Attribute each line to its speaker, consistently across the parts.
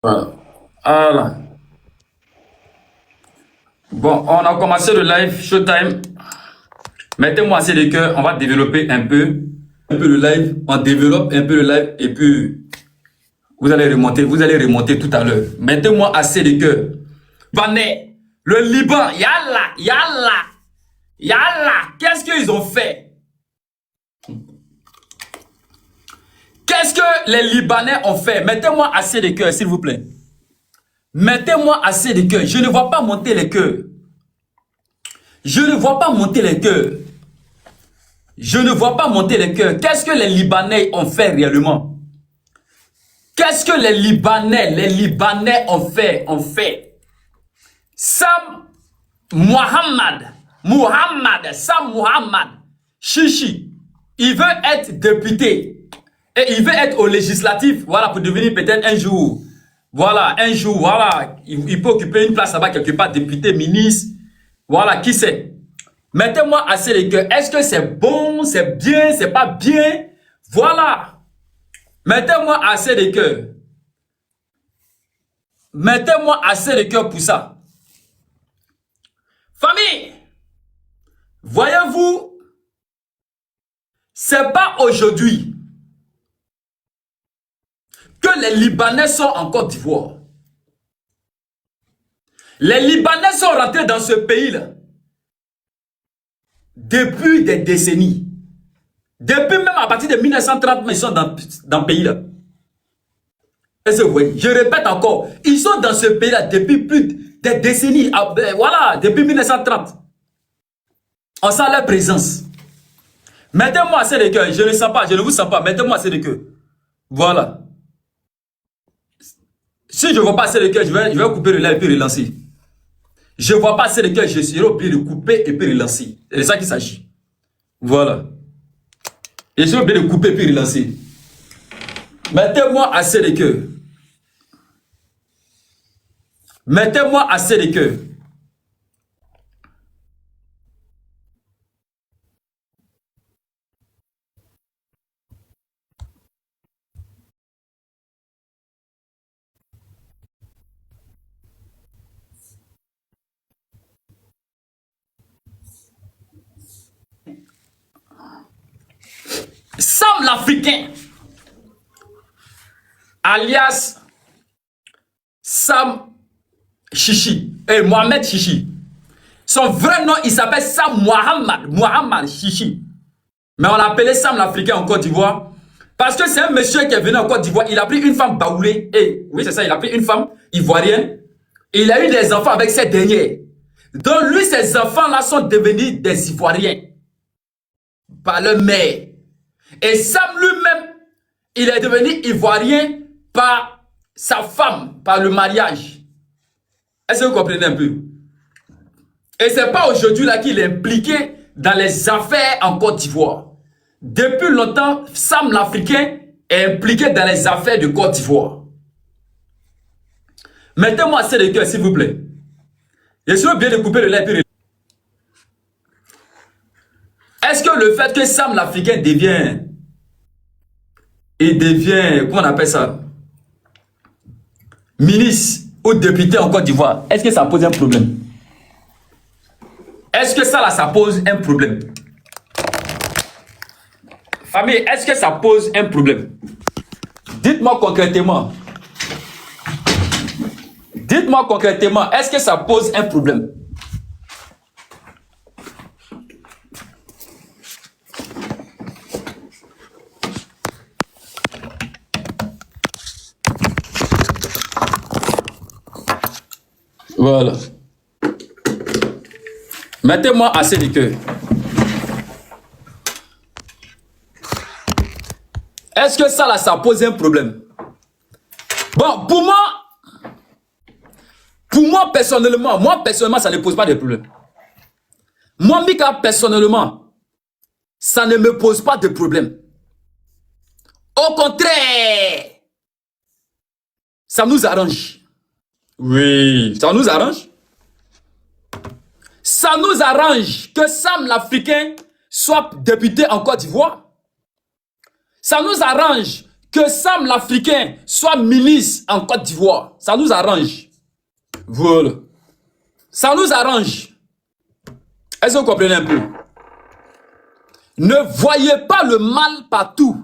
Speaker 1: Voilà. Voilà. Bon, on a commencé le live Showtime. Mettez-moi assez de cœur. On va développer un peu le live. On développe un peu le live et puis vous allez remonter tout à l'heure. Mettez-moi assez de cœur. Libanais, le Liban, yalla, qu'est-ce qu'ils ont fait? Qu'est-ce que les Libanais ont fait? Mettez-moi assez de cœur, s'il vous plaît. Mettez-moi assez de cœur. Je ne vois pas monter les cœurs. Je ne vois pas monter les cœurs. Je ne vois pas monter les cœurs. Qu'est-ce que les Libanais ont fait réellement? Qu'est-ce que les Libanais ont fait? Sam Mohamed, Chichi, il veut être député et il veut être au législatif, voilà, pour devenir peut-être un jour, voilà, il peut occuper une place là-bas quelque part, député, ministre, voilà, qui sait. Mettez-moi assez les cœurs. Est-ce que c'est bon, c'est bien, c'est pas bien? Voilà. Mettez-moi assez de cœur. Mettez-moi assez de cœur pour ça. Famille, voyez-vous, c'est pas aujourd'hui que les Libanais sont en Côte d'Ivoire. Les Libanais sont rentrés dans ce pays-là depuis des décennies. Depuis même à partir de 1930, ils sont dans le pays-là. Est-ce que vous voyez? Je répète encore, ils sont dans ce pays-là depuis plus des décennies. Voilà, depuis 1930. On sent leur présence. Mettez-moi assez de cœur. Je ne sens pas, je ne vous sens pas. Mettez-moi assez de cœur. Voilà. Si je ne vois pas assez de cœur, je vais couper le live et puis relancer. Je ne vois pas assez de cœur, je serai obligé de couper et puis relancer. C'est de ça qu'il s'agit. Voilà. Et je serai obligé de couper et puis relancer. Mettez-moi assez de cœur. Mettez-moi assez de cœur. Sam l'Africain, alias Sam Chichi, et Mohamed Chichi. Son vrai nom, il s'appelle Sam Mohamed Chichi. Mais on l'appelait Sam l'Africain en Côte d'Ivoire. Parce que c'est un monsieur qui est venu en Côte d'Ivoire. Il a pris une femme baoulée. Et oui, c'est ça, il a pris une femme ivoirienne. Et il a eu des enfants avec cette dernière. Donc lui, ces enfants-là sont devenus des Ivoiriens. Par leur mère. Et Sam lui-même, il est devenu Ivoirien par sa femme, par le mariage. Est-ce que vous comprenez un peu? Et c'est pas aujourd'hui là qu'il est impliqué dans les affaires en Côte d'Ivoire. Depuis longtemps, Sam l'Africain est impliqué dans les affaires de Côte d'Ivoire. Mettez-moi assez de cœur, s'il vous plaît. Je suis bien de couper le lait. Est-ce que le fait que Sam l'Africain devient, comment on appelle ça, ministre ou député en Côte d'Ivoire, est-ce que ça pose un problème? Est-ce que ça là, ça pose un problème? Famille, est-ce que ça pose un problème? Dites-moi concrètement. Dites-moi concrètement, est-ce que ça pose un problème? Voilà. Mettez-moi assez de cœur. Est-ce que ça là, ça pose un problème? Bon, pour moi personnellement, ça ne pose pas de problème. Moi, Mika, personnellement, ça ne me pose pas de problème. Au contraire, ça nous arrange. Oui, ça nous arrange. Ça nous arrange que Sam l'Africain soit député en Côte d'Ivoire. Ça nous arrange Que Sam l'Africain soit ministre en Côte d'Ivoire, ça nous arrange. Voilà. Ça nous arrange. Est-ce que vous comprenez un peu? Ne voyez pas le mal partout.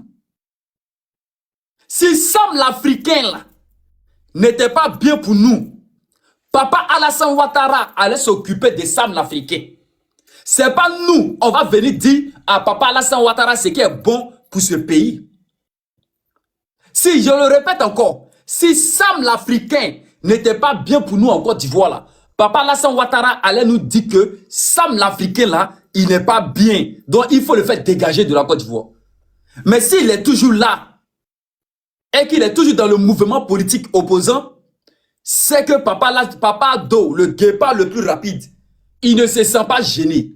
Speaker 1: Si Sam l'Africain n'était pas bien pour nous, Papa Alassane Ouattara allait s'occuper de Sam l'Africain. C'est pas nous, on va venir dire à Papa Alassane Ouattara ce qui est bon pour ce pays. Si, je le répète encore, si Sam l'Africain n'était pas bien pour nous en Côte d'Ivoire, là, Papa Alassane Ouattara allait nous dire que Sam l'Africain, là, il n'est pas bien. Donc, il faut le faire dégager de la Côte d'Ivoire. Mais s'il est toujours là, et qu'il est toujours dans le mouvement politique opposant, c'est que Papa Do, le guépard le plus rapide, il ne se sent pas gêné.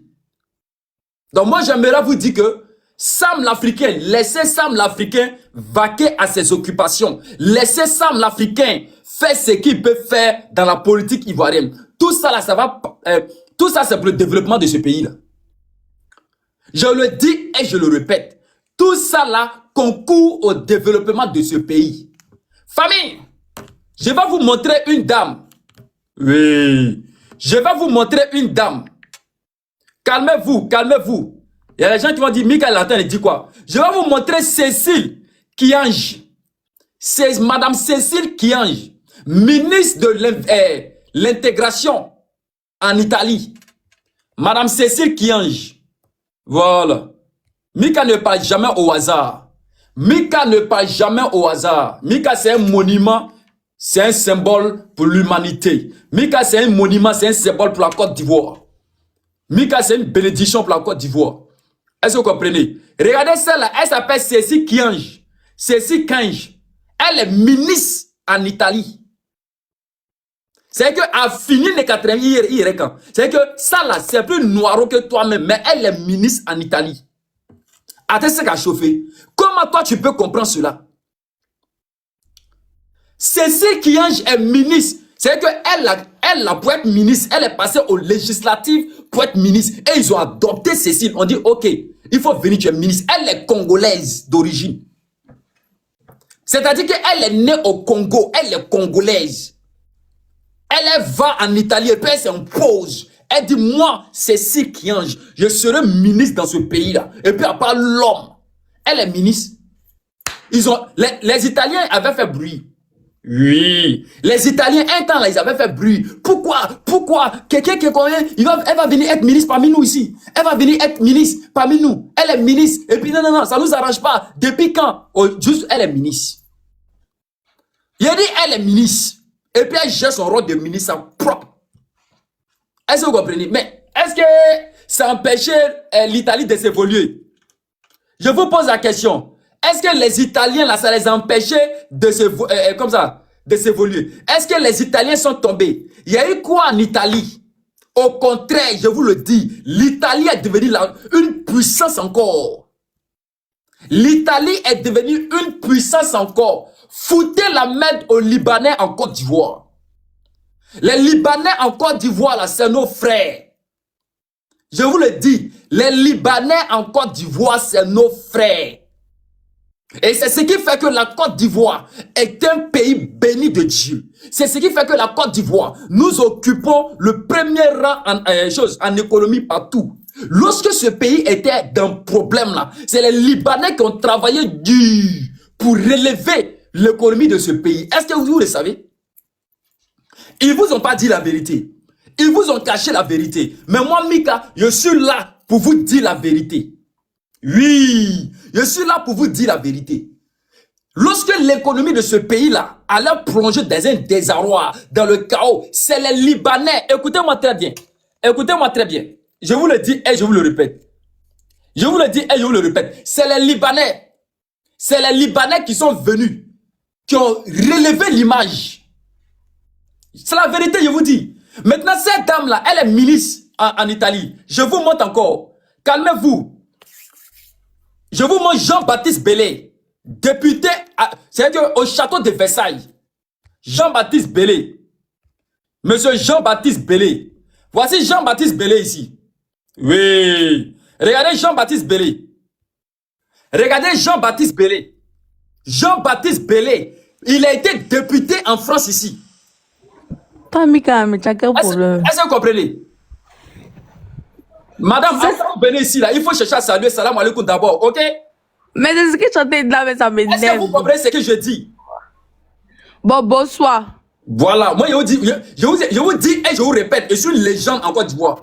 Speaker 1: Donc, moi, j'aimerais vous dire que Sam l'Africain, laissez Sam l'Africain vaquer à ses occupations. Laissez Sam l'Africain faire ce qu'il peut faire dans la politique ivoirienne. Tout ça là, tout ça c'est pour le développement de ce pays-là. Je le dis et je le répète. Tout ça là concourt au développement de ce pays. Famille, je vais vous montrer une dame. Oui, je vais vous montrer une dame. Calmez-vous, calmez-vous. Il y a des gens qui vont dire, Michael Lantin, il dit quoi? Je vais vous montrer Cécile Kyenge. C'est Madame Cécile Kyenge, ministre de l'intégration en Italie. Madame Cécile Kyenge. Voilà. Mika ne parle jamais au hasard. Mika ne parle jamais au hasard. Mika, c'est un monument, c'est un symbole pour l'humanité. Mika, c'est un monument, c'est un symbole pour la Côte d'Ivoire. Mika, c'est une bénédiction pour la Côte d'Ivoire. Est-ce que vous comprenez? Regardez celle-là, elle s'appelle Cécile Kyenge. Cécile Kyenge. Elle est ministre en Italie. C'est qu'elle fini les 80 ans. C'est que ça là, c'est plus noir que toi-même, mais elle est ministre en Italie. Attends, c'est qu'à chauffer. Comment toi tu peux comprendre cela? Cécile Kyenge est ministre. C'est qu'elle, pour être ministre, elle est passée aux législatives pour être ministre. Et ils ont adopté Cécile. On dit, ok, il faut venir, tu es ministre. Elle est congolaise d'origine. C'est-à-dire qu'elle est née au Congo. Elle est congolaise. Elle va en Italie et puis elle s'impose. Elle dit, moi, Cécile Kyenge, je serai ministre dans ce pays-là. Et puis à part l'homme, elle est ministre. Les Italiens avaient fait bruit. Oui, les Italiens, un temps là, ils avaient fait bruit. Pourquoi quelqu'un qui connaît, elle va venir être ministre parmi nous ici. Elle va venir être ministre parmi nous. Elle est ministre. Et puis non, ça nous arrange pas. Depuis quand? Oh, juste, elle est ministre. Il a dit, elle est ministre. Et puis elle gère son rôle de ministre propre. Est-ce que vous comprenez? Mais est-ce que ça empêchait l'Italie de s'évoluer? Je vous pose la question. Est-ce que les Italiens, là, ça les empêchait de s'évoluer? Est-ce que les Italiens sont tombés? Il y a eu quoi en Italie? Au contraire, je vous le dis, l'Italie est devenue une puissance encore. L'Italie est devenue une puissance encore. Foutez la main aux Libanais en Côte d'Ivoire. Les Libanais en Côte d'Ivoire, là, c'est nos frères. Je vous le dis, les Libanais en Côte d'Ivoire, c'est nos frères. Et c'est ce qui fait que la Côte d'Ivoire est un pays béni de Dieu. C'est ce qui fait que la Côte d'Ivoire, nous occupons le premier rang en économie partout. Lorsque ce pays était dans un problème là, c'est les Libanais qui ont travaillé dur pour relever l'économie de ce pays. Est-ce que vous le savez? Ils vous ont pas dit la vérité. Ils vous ont caché la vérité. Mais moi, Mika, je suis là pour vous dire la vérité. Oui, je suis là pour vous dire la vérité. Lorsque l'économie de ce pays-là allait plonger dans un désarroi, dans le chaos, c'est les Libanais. Écoutez-moi très bien. Écoutez-moi très bien. Je vous le dis et je vous le répète. Je vous le dis et je vous le répète. C'est les Libanais. C'est les Libanais qui sont venus, qui ont relevé l'image. C'est la vérité, je vous dis. Maintenant, cette dame-là, elle est ministre en Italie. Je vous montre encore. Calmez-vous. Je vous montre Jean-Baptiste Bellé, député, c'est-à-dire au château de Versailles. Jean-Baptiste Bellé. Monsieur Jean-Baptiste Bellé. Voici Jean-Baptiste Bellé ici. Oui. Regardez Jean-Baptiste Bellé. Regardez Jean-Baptiste Bellé. Jean-Baptiste Bélé, il a été député en France ici.
Speaker 2: Toi, Mika, mais tu as quel problème?
Speaker 1: Est-ce que vous comprenez? Madame, quand vous venez ici, là, il faut chercher à saluer salam alaikum d'abord, ok?
Speaker 2: Mais c'est ce que tu entends là, mais ça m'énerve.
Speaker 1: Est-ce que vous comprenez ce que je dis?
Speaker 2: Bon, bonsoir.
Speaker 1: Voilà, moi je vous dis et je vous répète, je suis une légende en Côte d'Ivoire.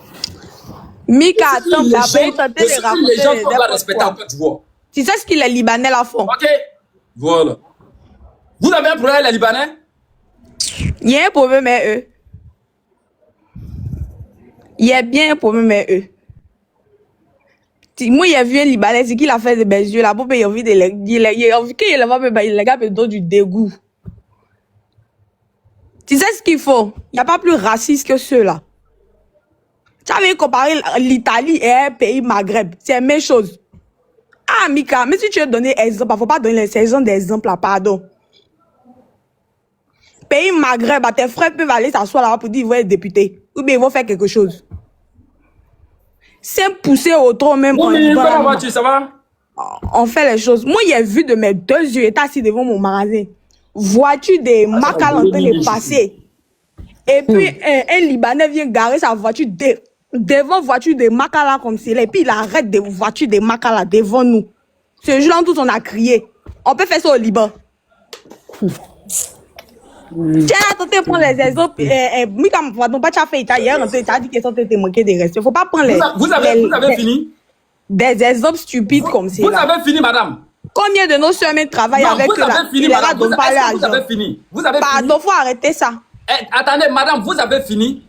Speaker 2: Mika, attends,
Speaker 1: Je suis
Speaker 2: de
Speaker 1: une légende qu'on va respecter en Côte d'Ivoire.
Speaker 2: Tu sais ce que les Libanais la font?
Speaker 1: Ok? Voilà. Vous avez un problème avec les Libanais?
Speaker 2: Il y a un problème avec eux. Il y a bien un problème avec eux. Moi, il y a vu un Libanais, c'est qu'il a fait des belles yeux. La bombe, il a envie de les gars me donnent du dégoût. Tu sais ce qu'il faut? Il n'y a pas plus raciste que ceux-là. Tu avais comparé l'Italie et un pays Maghreb. C'est la même chose. Ah, Mika, mais si tu veux donner exemple, il ne faut pas donner ces gens d'exemple là, pardon. Pays Maghreb, tes frères peuvent aller s'asseoir là pour dire qu'ils vont être députés. Ou bien ils vont faire quelque chose. C'est pousser au trop même.
Speaker 1: Oui, comment vas-tu, ça va?
Speaker 2: On fait les choses. Moi, j'ai vu de mes 2 yeux, j'étais assis devant mon magasin. Voiture de Makala en train de passer. Et puis, un Libanais vient garer sa voiture devant voiture de Makala comme c'est là. Et puis, il arrête de voiture de Makala devant nous. Ce jour-là, tout on a crié. On peut faire ça au Liban. Tiens, attendez, prendre les exemples. Mika, pardon, pas tu as fait hier, tu as dit que ça te manqué de rester. Faut pas prendre les.
Speaker 1: Vous avez fini?
Speaker 2: Des exemples stupides comme ça.
Speaker 1: Vous avez fini, madame?
Speaker 2: Combien de nos soeurs travaillent avec eux là?
Speaker 1: Fini, madame. Vous avez fini. Vous avez
Speaker 2: Pardon, faut arrêter ça.
Speaker 1: Attendez, madame, vous avez fini?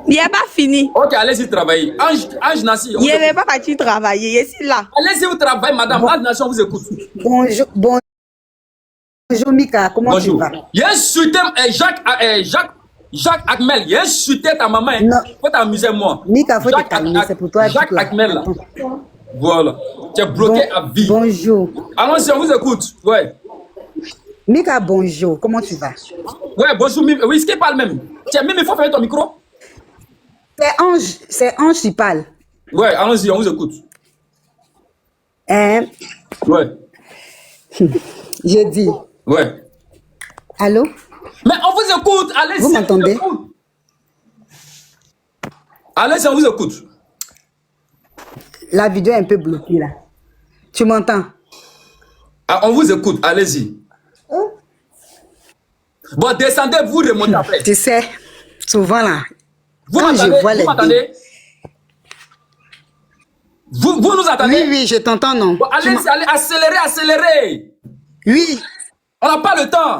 Speaker 2: Il n'est pas fini.
Speaker 1: Ok, allez-y travailler. Ange Nassi.
Speaker 2: Il n'est pas parti travailler. Il est là.
Speaker 1: Allez-y vous travaillez, madame. Ange Nassi, on vous écoute.
Speaker 3: Bonjour, Mika, comment tu vas?
Speaker 1: Il a insulté Jacques Akmel. Il a insulté ta maman.
Speaker 3: Non.
Speaker 1: Faut t'amuser, moi.
Speaker 3: Mika, faut te calmer, c'est pour toi.
Speaker 1: Jacques Akmel, là. Voilà. Tu es bloqué à vie.
Speaker 3: Bonjour.
Speaker 1: Allons-y, on vous écoute. Ouais.
Speaker 3: Mika, bonjour. Comment tu vas?
Speaker 1: Ouais, bonjour. Oui, ce qui parle même. Tiens, même il faut fermer ton micro.
Speaker 3: C'est Ange qui parle.
Speaker 1: Ouais, allons-y, on vous écoute.
Speaker 3: Hein?
Speaker 1: Ouais.
Speaker 3: Je dis.
Speaker 1: Ouais.
Speaker 3: Allô?
Speaker 1: Mais on vous écoute. Allez-y.
Speaker 3: Vous m'entendez?
Speaker 1: Allez-y, on vous écoute.
Speaker 3: La vidéo est un peu bloquée là. Tu m'entends?
Speaker 1: Ah, on vous écoute. Allez-y. Bon, descendez, vous remontez après.
Speaker 3: Tu sais, souvent là,
Speaker 1: Vous
Speaker 3: quand je vois
Speaker 1: vous
Speaker 3: les
Speaker 1: m'entendez? Vous nous entendez?
Speaker 3: Oui, je t'entends, non.
Speaker 1: Bon, allez-y, allez, accélérez.
Speaker 3: Oui,
Speaker 1: On n'a pas le temps.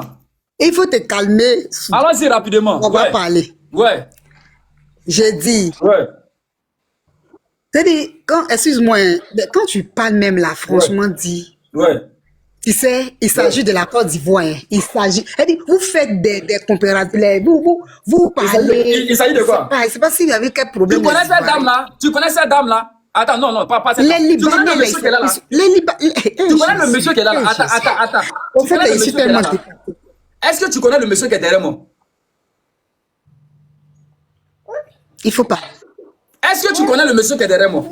Speaker 3: il faut te calmer.
Speaker 1: Allons-y rapidement.
Speaker 3: On va parler.
Speaker 1: Ouais.
Speaker 3: Je dis.
Speaker 1: Ouais.
Speaker 3: C'est-à-dire, excuse-moi, quand tu parles même là, franchement, dis.
Speaker 1: Ouais.
Speaker 3: Tu sais, il s'agit de la Côte d'Ivoire. Il s'agit. Vous faites des comparatifs. Vous parlez.
Speaker 1: Il s'agit de quoi?
Speaker 3: Je ne sais pas s'il y avait quel problème.
Speaker 1: Tu connais cette dame-là? Tu connais cette dame-là? Attends, non, pas cette dame.
Speaker 3: Les
Speaker 1: Tu connais
Speaker 3: Libanais,
Speaker 1: le monsieur qui est là? Tu connais le monsieur qui est là? Attends.
Speaker 3: En
Speaker 1: Tu connais
Speaker 3: fait,
Speaker 1: le monsieur qui est là? Est-ce que tu connais le monsieur qui est derrière moi?
Speaker 3: il faut pas.
Speaker 1: Est-ce que tu connais le monsieur qui est derrière moi?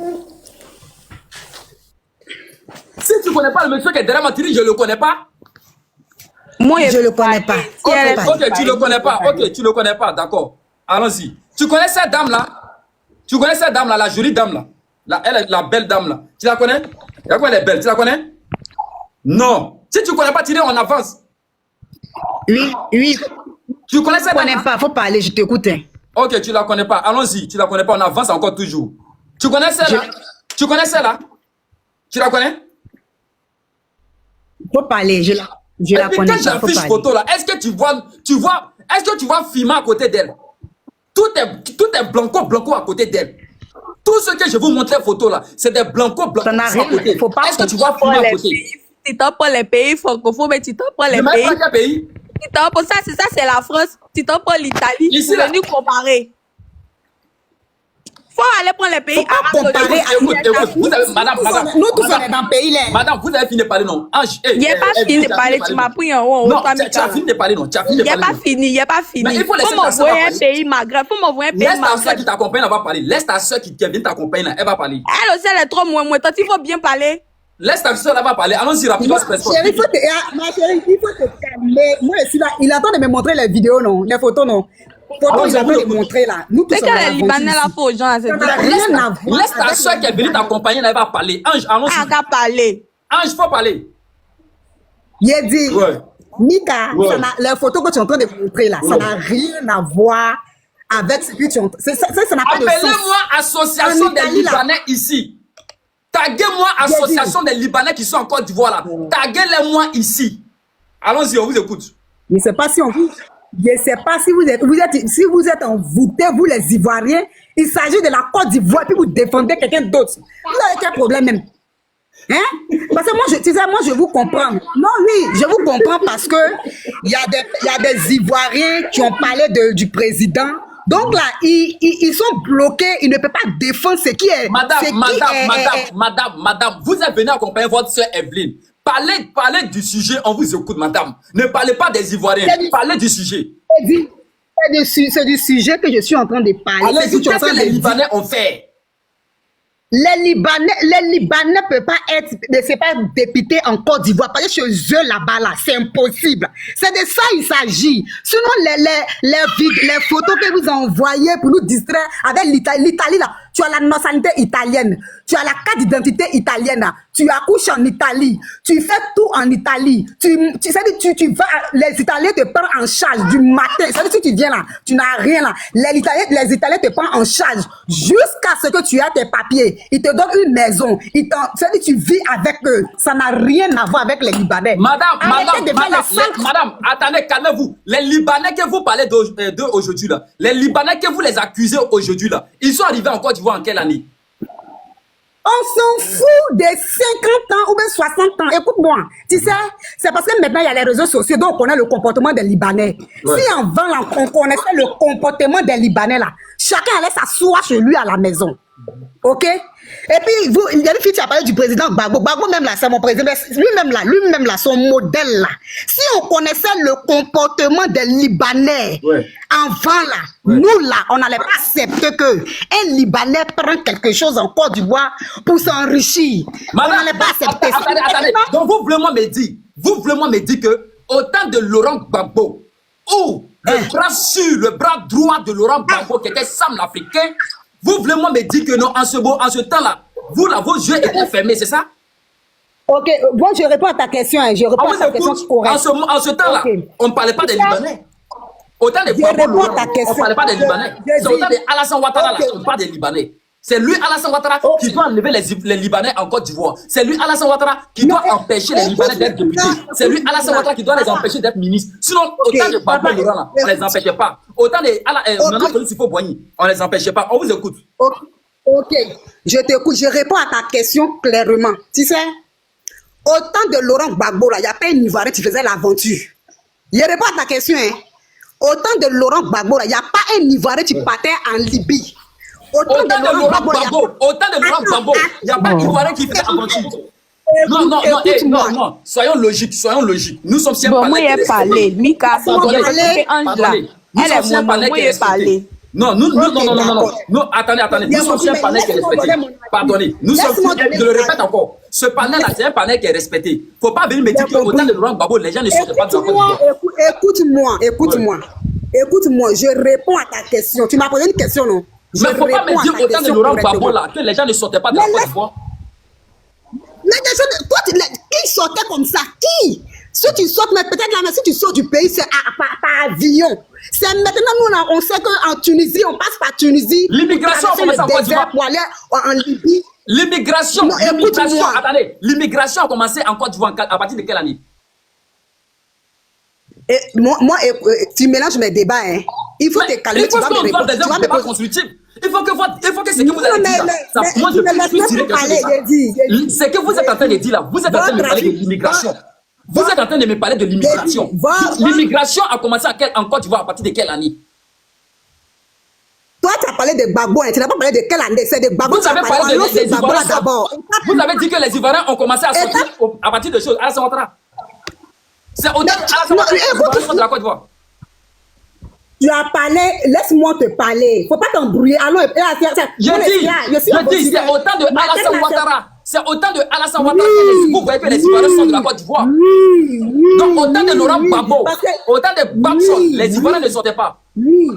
Speaker 1: Si tu ne connais pas le monsieur qui est derrière moi, tu dis je ne le connais pas?
Speaker 2: Moi,
Speaker 3: Je ne le connais pas.
Speaker 1: Ok, tu ne le connais pas. Ok, tu ne le connais pas, d'accord. Allons-y. Tu connais cette dame-là? Tu connais cette dame-là, la jolie dame-là? La belle dame-là. Tu la connais? Elle est belle, tu la connais? Non. Si tu ne connais pas, tu dis on avance.
Speaker 3: Oui.
Speaker 1: Tu connais cette
Speaker 3: Je ne connais
Speaker 1: dame-là?
Speaker 3: pas. Il faut parler, je t'écoute.
Speaker 1: Ok, tu ne la connais pas. Allons-y, tu ne la connais pas, on avance encore toujours. Tu connais celle-là? Tu connais celle-là? Tu la connais?
Speaker 3: Il faut parler, je la
Speaker 1: Et puis
Speaker 3: connais
Speaker 1: quand
Speaker 3: pas.
Speaker 1: j'affiche photo là, est-ce que tu vois Fima à côté d'elle? Tout est blanco à côté d'elle. Tout ce que je vous montre photo là, c'est des blanco à côté. Est-ce que tu vois Fima à côté?
Speaker 2: Tu t'en prends les pays francophones, mais tu t'en prends les pays.
Speaker 1: Quel pays?
Speaker 2: Tu t'en prends ça, c'est la France. Tu t'en prends l'Italie.
Speaker 1: Ici,
Speaker 2: Pour
Speaker 1: là.
Speaker 2: venir comparer. Faut aller prendre les pays arabes.
Speaker 3: comparer
Speaker 1: Écoute, madame.
Speaker 3: Nous tous, on est dans le pays là.
Speaker 1: Madame, vous avez fini de parler, non? Ange,
Speaker 2: Il n'est pas fini de parler, tu m'as pris en haut.
Speaker 1: Non, tu as fini de parler, non? Tu as fini de
Speaker 2: Il n'est
Speaker 1: parler.
Speaker 2: pas fini, il n'est pas fini.
Speaker 1: Mais il faut laisser ta soeur
Speaker 2: m'envoyer un
Speaker 1: parler.
Speaker 2: pays Maghreb. Faut m'envoyer un pays
Speaker 1: Laisse ta soeur
Speaker 2: Maghreb.
Speaker 1: qui t'accompagne, elle va parler. Laisse ta soeur qui vient t'accompagner, là, elle va parler.
Speaker 2: Elle aussi, elle est trop moins. Toi, il faut bien parler.
Speaker 1: Laisse ta soeur là-bas parler. Allons-y rapidement.
Speaker 3: Chérie, ma chérie, il faut te calmer. Moi, je suis là. Il est en train de me montrer les vidéos, non? Les photos, non? Photos, il est en train de montrer là. Nous tous
Speaker 2: C'est
Speaker 3: sommes
Speaker 2: que les Libanais là pour aux gens à cette
Speaker 3: rien à voir.
Speaker 1: Laisse ta soeur qui est venue t'accompagner, elle va parler. Ange, allons-y.
Speaker 2: Ah, qu'à parler.
Speaker 1: Ange, faut parler.
Speaker 3: Il a dit,
Speaker 1: Ouais.
Speaker 3: Mika,
Speaker 1: Ouais.
Speaker 3: les photos que tu es en train de montrer là, ça n'a rien à voir avec ce que tu es en train. Ça n'a pas de sens.
Speaker 1: Appelez-moi association
Speaker 3: En
Speaker 1: des
Speaker 3: Italie, là.
Speaker 1: Libanais ici. Taguez-moi association des Libanais qui sont en Côte d'Ivoire là. Taguez-les-moi ici. Allons-y, on vous écoute.
Speaker 3: Je ne sais pas si vous êtes envoûtés, vous les Ivoiriens. Il s'agit de la Côte d'Ivoire, puis vous défendez quelqu'un d'autre. Vous avez quel problème même? Hein? Parce que moi, je vous comprends. Non, oui, je vous comprends parce que il y a des Ivoiriens qui ont parlé du président. Donc là, ils sont bloqués, ils ne peuvent pas défendre ce qui est.
Speaker 1: Madame, vous êtes venu accompagner votre soeur Evelyne. Parlez du sujet, on vous écoute, madame. Ne parlez pas des Ivoiriens, parlez du sujet.
Speaker 3: C'est du sujet que je suis en train de parler.
Speaker 1: Allez-y, qu'est-ce que les Libanais ont fait?
Speaker 3: Les Libanais ne peuvent pas c'est pas députés en Côte d'Ivoire. Parce que chez eux là-bas, là, c'est impossible. C'est de ça il s'agit. Sinon, les photos que vous envoyez pour nous distraire avec l'Italie, là, tu as la nationalité italienne, tu as la carte d'identité italienne, tu accouches en Italie, tu fais tout en Italie. Tu vas, les Italiens te prennent en charge du matin. C'est-à-dire si tu viens là, tu n'as rien là. Les Italiens te prennent en charge jusqu'à ce que tu aies tes papiers. Ils te donnent une maison. C'est-à-dire tu vis avec eux. Ça n'a rien à voir avec les Libanais.
Speaker 1: Madame, attendez, calmez-vous. Les Libanais que vous parlez d'eux aujourd'hui là, les Libanais que vous les accusez aujourd'hui là, ils sont arrivés en Côte d'Ivoire en quelle année?
Speaker 3: On s'en fout des 50 ans ou bien 60 ans. Écoute-moi, tu sais, c'est parce que maintenant il y a les réseaux sociaux, donc on connaît le comportement des Libanais. Ouais. Si avant là, on connaissait le comportement des Libanais là, chacun allait s'asseoir chez lui à la maison. Ok? Et puis, il y a une fille qui a parlé du président Gbagbo. Gbagbo même là, c'est mon président. Lui-même là, son modèle là. Si on connaissait le comportement des Libanais avant là, nous là, on n'allait pas accepter qu'un Libanais prenne quelque chose en Côte d'Ivoire pour s'enrichir. On n'allait pas accepter ça.
Speaker 1: Attendez. Donc vous voulez moi me dire que au temps de Laurent Gbagbo, ou le bras droit de Laurent Gbagbo qui était Sam l'Africain, vous voulez moi me dire que non, en ce temps-là, vos yeux étaient fermés, c'est ça?
Speaker 3: Ok, bon, je réponds à ta question. Je réponds à ta question correcte.
Speaker 1: En ce temps-là, on ne parlait pas des Libanais. Autant des Gbagbo, on ne parlait pas des Libanais. C'est autant de Alassane Ouattara, là, on parle des Libanais. C'est lui, Alassane Ouattara, qui doit enlever les Libanais en Côte d'Ivoire. C'est lui, Alassane Ouattara, qui doit empêcher les Libanais d'être députés. C'est lui, Alassane Ouattara, qui doit les empêcher d'être ministres. Sinon, autant de Gbagbo, là, on ne les empêchait pas. Autant de Nana Sifo Boigny, on ne les empêchait pas. On vous écoute.
Speaker 3: Ok, je t'écoute, je réponds à ta question clairement. Tu sais, au temps de Laurent Gbagbo, il n'y a pas un Ivoirien qui faisait l'aventure. Je réponds à ta question. Hein. Au temps de Laurent Gbagbo, il n'y a pas un Ivoirien qui partait en Libye.
Speaker 1: Autant de Laurent Gbagbo, il n'y a pas d'Ivoirien qui faisait l'aventure. Non. Soyons logiques. Nous sommes si un
Speaker 2: panel. Bon, moi, il a parlé. Mika, elle est mon panel qui est parlé.
Speaker 1: Non, attendez. Nous sommes un panel qui est respecté. Pardonnez. Je le répète encore. Ce panel-là, c'est un panel qui est respecté. Il ne faut pas venir me dire qu'autant de Laurent Gbagbo, les gens ne sortent pas de
Speaker 3: Écoute-moi, je réponds à ta question. Tu m'as posé une question, non?
Speaker 1: Mais il ne faut pas me dire autant de Laurent Gbagbo là que les gens ne sortaient pas de la Côte d'Ivoire.
Speaker 3: Toi, qui sortait comme ça? Qui? Si tu sortes, mais peut-être là, mais si tu sors du pays, c'est par avion. C'est maintenant, nous, on sait qu'en Tunisie, on passe par Tunisie.
Speaker 1: L'immigration a commencé en Côte d'Ivoire.
Speaker 3: Pour aller en Libye.
Speaker 1: L'immigration a commencé en Côte d'Ivoire à partir de quelle année?
Speaker 3: Moi, tu mélanges mes débats, hein. Il faut te calmer, tu vas me répondre.
Speaker 1: Il faut que ce que vous avez dit là, moi je peux tirer quelque chose. Ce que vous êtes en train de dire là, vous êtes en train de me parler de l'immigration. Vous êtes en train de me parler de l'immigration. L'immigration a commencé en Côte d'Ivoire à partir de quelle année?
Speaker 3: Toi, tu as parlé de Gbagbo, tu n'as pas parlé de quelle année? C'est de Gbagbo.
Speaker 1: Vous avez parlé des Ivoiriens d'abord. Vous avez dit que les Ivoiriens ont commencé à sortir à partir de choses. Alassane Ouattara. C'est au-delà de la Côte d'Ivoire.
Speaker 3: Tu as parlé, laisse-moi te parler. Faut pas t'embrouiller. Allons,
Speaker 1: je dis, c'est au temps de Alassane Ouattara. C'est au temps de Alassane Ouattara que vous voyez que les Ivoiriens sont de la Côte d'Ivoire. Donc, au temps de Laurent Gbagbo, au temps de Babson, les Ivoiriens ne sortaient pas.
Speaker 3: Oui.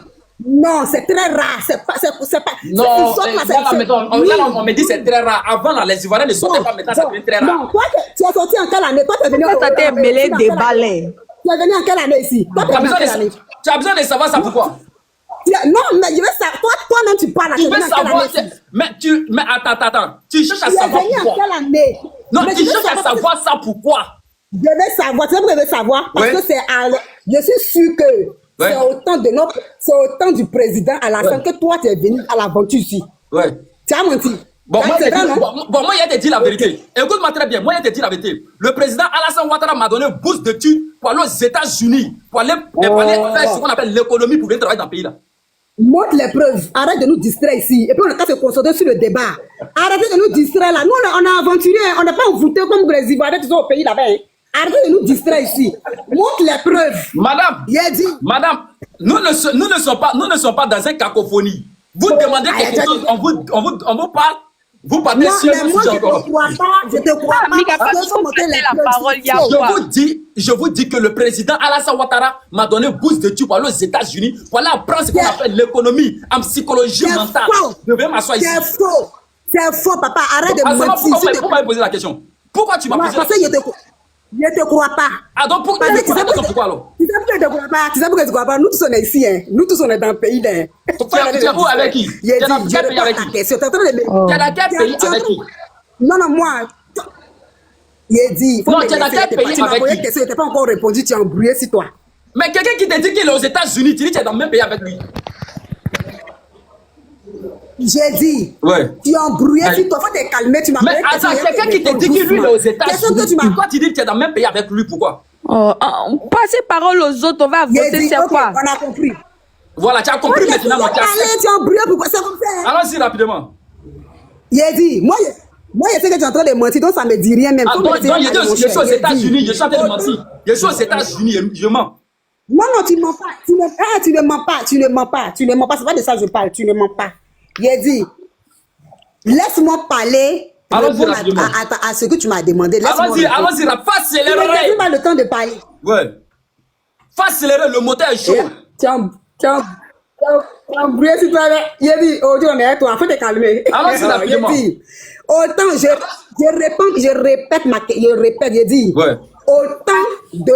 Speaker 3: Non, c'est très rare. C'est pas.
Speaker 1: Non, là, on me dit c'est très rare. Avant, là, les Ivoiriens ne sortaient pas. Maintenant, ça devient très rare.
Speaker 3: Non, toi, tu es sorti en quelle année? Toi, tu es venu en
Speaker 2: Toi, t'es mêlé des balais.
Speaker 3: Tu es venu en quelle année ici? Toi, tu es venu en quelle année?
Speaker 1: Tu as besoin de savoir ça pourquoi?
Speaker 3: Non, mais je veux savoir. Toi-même, tu parles.
Speaker 1: Tu veux savoir. Mais attends. Tu cherches à savoir
Speaker 3: pourquoi. Tu es venu en
Speaker 1: pourquoi.
Speaker 3: quelle année?
Speaker 1: Non, tu cherches à savoir ça pourquoi.
Speaker 3: Je vais savoir. Tu sais pourquoi je veux savoir? Parce que c'est à. Je suis sûr que.
Speaker 1: Ouais.
Speaker 3: C'est au temps du président Alassane que toi, tu es venu à l'aventure ici.
Speaker 1: Ouais.
Speaker 3: Tu as menti.
Speaker 1: Bon, moi, il a dit la vérité. Écoute-moi très bien. Moi, il a dit la vérité. Le président Alassane Ouattara m'a donné une bourse de thunes pour aller aux États-Unis, pour aller faire ce qu'on appelle l'économie pour venir travailler dans le pays là.
Speaker 3: Montre les preuves. Arrête de nous distraire ici. Et puis, on a qu'à se concentrer sur le débat. Arrêtez de nous distraire là. Nous, on a aventuré. On n'a pas voté comme les Ivoiriens qui sont au pays là-bas. Hein. Arrêtez de nous distraire ici. Montre les preuves.
Speaker 1: Madame, madame, nous ne sommes pas dans une cacophonie. Vous demandez quelque chose, on vous parle, vous partez sur
Speaker 3: mais moi, je te crois pas. Je te crois pas.
Speaker 1: Je vous dis que le président Alassane Ouattara m'a donné une bourse de thunes pour aller aux États-Unis, pour aller apprendre ce qu'on appelle l'économie en psychologie mentale. Je vais m'asseoir ici.
Speaker 3: C'est faux. C'est faux, papa. Arrête de me mentir.
Speaker 1: Pourquoi m'as posé la question? Pourquoi tu m'as posé la question?
Speaker 3: Je ne te crois pas.
Speaker 1: Ah donc pourquoi alors?
Speaker 3: Tu sais pourquoi je ne te crois pas? Tu sais pourquoi je ne te crois pas? Nous tous on est ici, hein. Nous tous on est dans le pays là.
Speaker 1: Tu es où avec qui? Tu es dans quel pays avec qui? Tu es dans quel pays avec qui?
Speaker 3: Non, moi. Il dit.
Speaker 1: Non, tu es dans quel pays avec qui?
Speaker 3: Tu n'as pas encore répondu, tu es embrouillé sur toi.
Speaker 1: Mais quelqu'un qui te dit qu'il est aux États-Unis, tu dis que tu es dans le même pays avec lui.
Speaker 3: J'ai dit,
Speaker 1: ouais.
Speaker 3: Tu es embrouillé, si toi, faut te calmer, tu m'as.
Speaker 1: Mais attends, quelqu'un qui te dit que lui est aux États-Unis, pourquoi tu dis que tu es dans le même pays avec lui, pourquoi?
Speaker 2: Passez parole aux autres, on va voter, c'est quoi?
Speaker 3: On a compris.
Speaker 1: Voilà, tu as compris maintenant.
Speaker 3: Tu es embrouillé, pourquoi c'est comme ça?
Speaker 1: Allons-y rapidement.
Speaker 3: J'ai dit, moi, je sais que tu es en train de mentir, donc ça ne me dit rien même.
Speaker 1: Donc, je suis aux États-Unis, je suis en train de mentir. Je suis aux États-Unis, je mens.
Speaker 3: Non, tu ne mens pas. Tu ne mens pas. C'est pas de ça que je parle. Tu ne mens pas. Il a dit, laisse-moi parler. Répondre à ce que tu m'as demandé.
Speaker 1: Allons-y, facile.
Speaker 3: Tu n'as pas le temps de parler.
Speaker 1: Ouais. Facile, le moteur est chaud.
Speaker 3: Tiens, embrouillé si toi. Il a dit, aujourd'hui on est avec toi, faut te calmer.
Speaker 1: Allons-y rapidement.
Speaker 3: Il a dit, autant je répète, il a dit.
Speaker 1: Ouais.
Speaker 3: Autant de.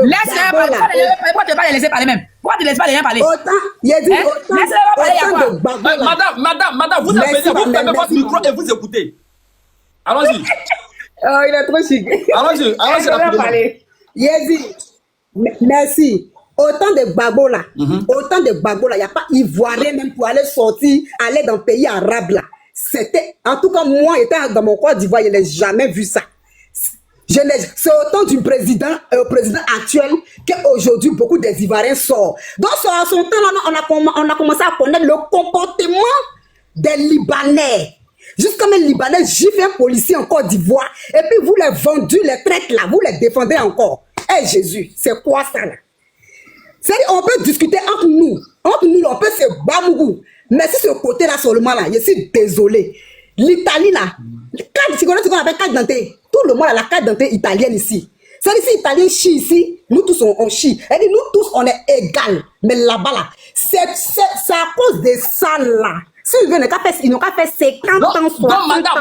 Speaker 4: Pourquoi tu ne vas pas les laisser parler même? Pourquoi tu ne laisses pas les gens parler?
Speaker 3: Autant, il a dit autant de Bagola.
Speaker 1: Madame, vous appelez, vous fermez votre micro et vous écoutez. Allons-y.
Speaker 3: Il est trop chic.
Speaker 1: Allons-y rapidement.
Speaker 3: Il a dit, merci. Autant de Bagola, il n'y a pas Ivoirien même pour aller sortir, aller dans le pays arabe là. C'était, en tout cas, moi, étant dans mon Côte d'Ivoire, je n'ai jamais vu ça. C'est autant du président actuel qu'aujourd'hui beaucoup des Ivoiriens sortent. Donc, à son temps, on a commencé à connaître le comportement des Libanais. Juste comme un Libanais gifle un policier en Côte d'Ivoire. Et puis, vous les vendus, les traites là, vous les défendez encore. Eh Jésus, c'est quoi ça là? C'est-à-dire, on peut discuter entre nous, on peut se bamougou. Mais si ce côté-là seulement là, je suis désolé. L'Italie là, tu connais ce qu'on appelle carte d'identité. Tout le monde a la carte d'identité italienne ici. C'est-à-dire, si Italien chie ici, nous tous on chie. C'est-à-dire, nous tous on est égales. Mais là-bas là, c'est à cause de ça là. Si ils n'ont qu'à faire 50 ans.
Speaker 1: Donc,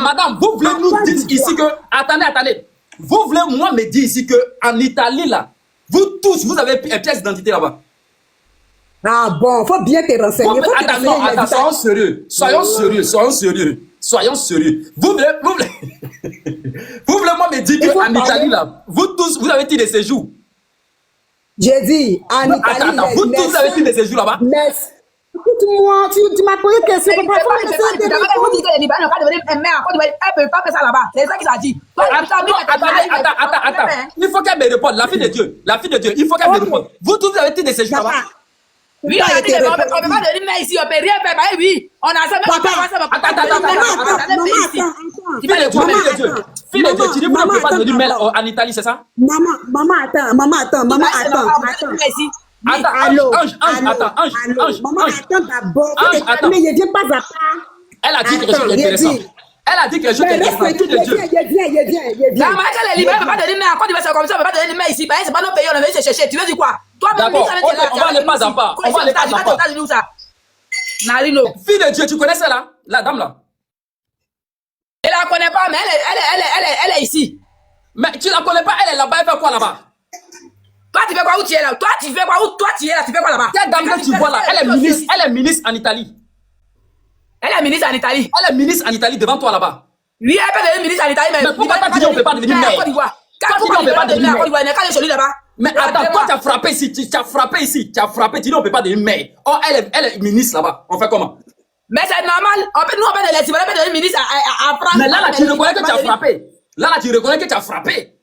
Speaker 1: madame, vous voulez nous dire ici que, attendez, vous voulez moi me dire ici que en Italie là, vous tous, vous avez une pièce d'identité là-bas.
Speaker 3: Ah bon, faut bien te renseigner.
Speaker 1: Attends, soyons sérieux. Vous voulez moi me dire qu'en Italie là, vous tous, vous avez tiré des séjours.
Speaker 3: J'ai dit, en Italie.
Speaker 1: Vous tous, vous avez tiré des séjours là-bas.
Speaker 3: Écoute-moi, tu m'as posé une question.
Speaker 4: Elle peut pas faire ça là-bas. C'est ça qu'il a dit.
Speaker 1: Attends. Il faut qu'elle me réponde. La fille de Dieu, il faut qu'elle me réponde. Vous tous, vous avez tiré des séjours là-bas.
Speaker 4: Oui, on ne peut pas devenir ici, on ne peut rien faire. Oui, on a ça même
Speaker 1: Fille de Dieu, tu dis que vous ne pouvez pas devenir mère en Italie, c'est ça?
Speaker 3: Maman, attends.
Speaker 4: Maman, attends
Speaker 3: d'abord. Mais je ne viens pas à part.
Speaker 1: Elle a dit quelque chose d'intéressant. Elle a dit quelque chose
Speaker 3: Mais
Speaker 1: qu'elle frappe.
Speaker 3: respecte, il vient.
Speaker 4: La marque, elle est libre, elle ne peut pas donner mais à Côte d'Ivoire, c'est comme ça, on ne peut pas donner mais ici. C'est pas nos pays, on veut se chercher. Tu veux dire quoi? Toi-même,
Speaker 1: D'accord, on va aller pas à pas. On va aller pas à pas.
Speaker 4: Narino.
Speaker 1: Fille de Dieu, tu connais celle-là? La dame là?
Speaker 4: Elle la connaît pas, mais elle est ici.
Speaker 1: Mais tu la connais pas, elle est là-bas, elle fait quoi là-bas?
Speaker 4: Toi, tu fais quoi où tu es là? Toi, tu fais quoi où toi tu es là? Tu fais quoi là-bas?
Speaker 1: Cette dame que tu vois là, elle est ministre en Italie.
Speaker 4: Elle est ministre en Italie.
Speaker 1: Elle est ministre en Italie devant toi là-bas.
Speaker 4: Oui, elle peut devenir ministre en Italie, mais
Speaker 1: pourquoi toi tu dis on ne peut pas devenir maire?
Speaker 4: Côte d'Ivoire.
Speaker 1: Toi tu dis on ne peut pas devenir maire.
Speaker 4: Elle est celui là-bas.
Speaker 1: Mais attends, toi tu as frappé ici, tu as frappé ici, tu as frappé, tu dis on ne peut pas devenir maire. Oh, elle est ministre là-bas. On fait comment?
Speaker 4: Mais c'est normal. Nous, on peut devenir ministre à France.
Speaker 1: Mais là, tu reconnais que tu as frappé. Là, tu reconnais que tu as frappé.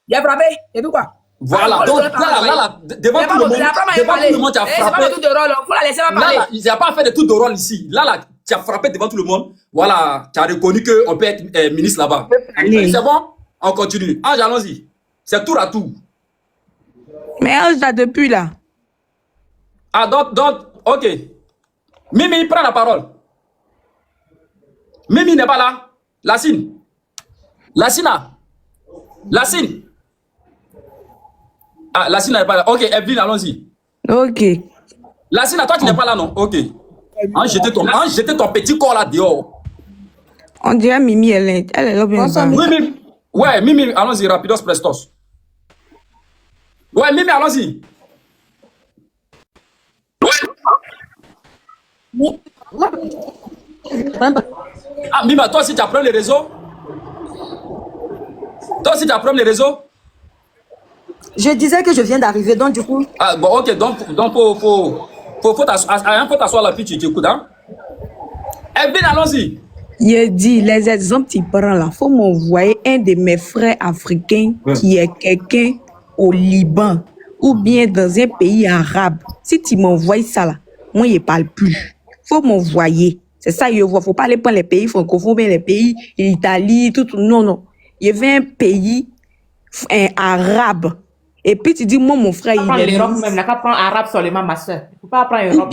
Speaker 4: J'ai frappé. Et tout quoi?
Speaker 1: Voilà, donc là, devant tout le monde, tu as frappé. Là, il n'y a pas fait de tout de rôle ici. Là, tu as frappé devant tout le monde. Voilà, tu as reconnu qu'on peut être ministre là-bas. C'est bon? On continue. Ange, allons-y. C'est tour à tour.
Speaker 2: Mais Ange, là, depuis là.
Speaker 1: Ah, donc, ok. Mimi, prends la parole. Mimi n'est pas là. Lassine. Lassina. Lassine. Ah, Lassine n'est pas là. Ok, Evelyne, allons-y.
Speaker 2: Ok.
Speaker 1: Lassine, toi, tu n'es pas là, non? Ok. Jeter ton petit corps là dehors.
Speaker 2: On dirait Mimi, elle est là bien.
Speaker 1: Oui, Mimi. Ouais, Mimi, allons-y, rapidos prestos. Ouais, Mimi, allons-y. Ah, Mimi, toi aussi, tu as pris les réseaux? Toi aussi, tu as pris les réseaux?
Speaker 3: Je disais que je viens d'arriver, donc du coup.
Speaker 1: Ah, bon, ok, donc faut t'asseoir là, puis tu écoutes, hein? Evelyne, allons-y.
Speaker 2: Il dit, les exemples tu prends là, faut m'envoyer un de mes frères africains qui est quelqu'un au Liban ou bien dans un pays arabe. Si tu m'envoies ça là, moi, je ne parle plus. Faut m'envoyer. C'est ça, il faut pas aller prendre les pays francophones, les pays, l'Italie, tout. Non, non. Il y avait un pays arabe. Et puis tu dis, moi, mon frère, il est...
Speaker 5: l'Europe même, il n'a qu'à prendre arabe seulement, ma soeur. Il ne faut pas apprendre l'Europe.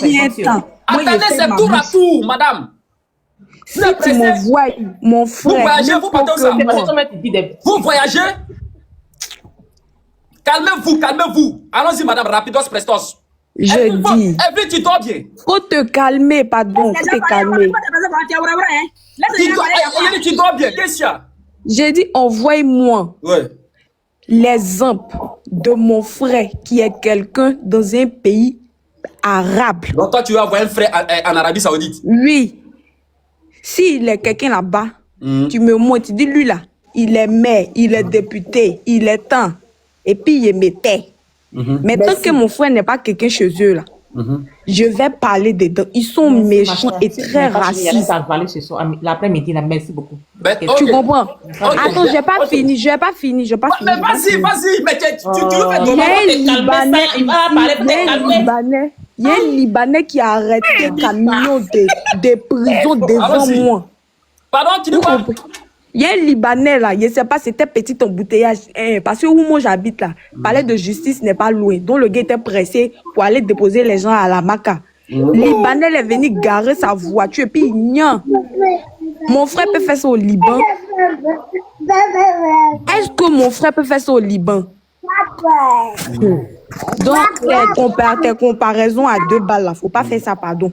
Speaker 1: Attendez, c'est tour à tour, madame.
Speaker 2: Si tu m'envoies, mon frère...
Speaker 1: Vous voyagez, vous partez où ça? Vous voyagez? Calmez-vous, calmez-vous. Allons-y, madame, rapidos prestos.
Speaker 2: Je dis...
Speaker 1: Evelyne, tu dors bien.
Speaker 2: Faut te calmer, pardon, faut te calmer.
Speaker 1: Tu dors bien, qu'est-ce qu'il y a?
Speaker 2: J'ai dit, envoie-moi l'exemple de mon frère qui est quelqu'un dans un pays arabe.
Speaker 1: Donc toi, tu vas envoyer un frère en Arabie Saoudite? Oui.
Speaker 2: S'il est quelqu'un là-bas, tu me montres, tu dis, lui là, il est maire, il est député, il est temps. Et puis il est mettait. Mais tant que mon frère n'est pas quelqu'un chez eux là, je vais parler dedans. Ils sont méchants et très racistes.
Speaker 5: L'après-midi, merci beaucoup.
Speaker 2: Tu comprends? Attends, je n'ai pas fini.
Speaker 1: Mais vas-y. Mais tu veux faire
Speaker 2: il y a un Libanais qui a arrêté un camion de prison devant moi.
Speaker 1: Pardon, tu dis quoi?
Speaker 2: Il y a un Libanais là, je ne sais pas, c'était petit embouteillage. Parce que où moi j'habite là, le palais de justice n'est pas loin. Donc le gars était pressé pour aller déposer les gens à la Maca. Le Libanais est venu garer sa voiture et puis mon frère peut faire ça au Liban. Est-ce que mon frère peut faire ça au Liban? Donc, tes comparaisons à 2 balles là, faut pas faire ça, pardon.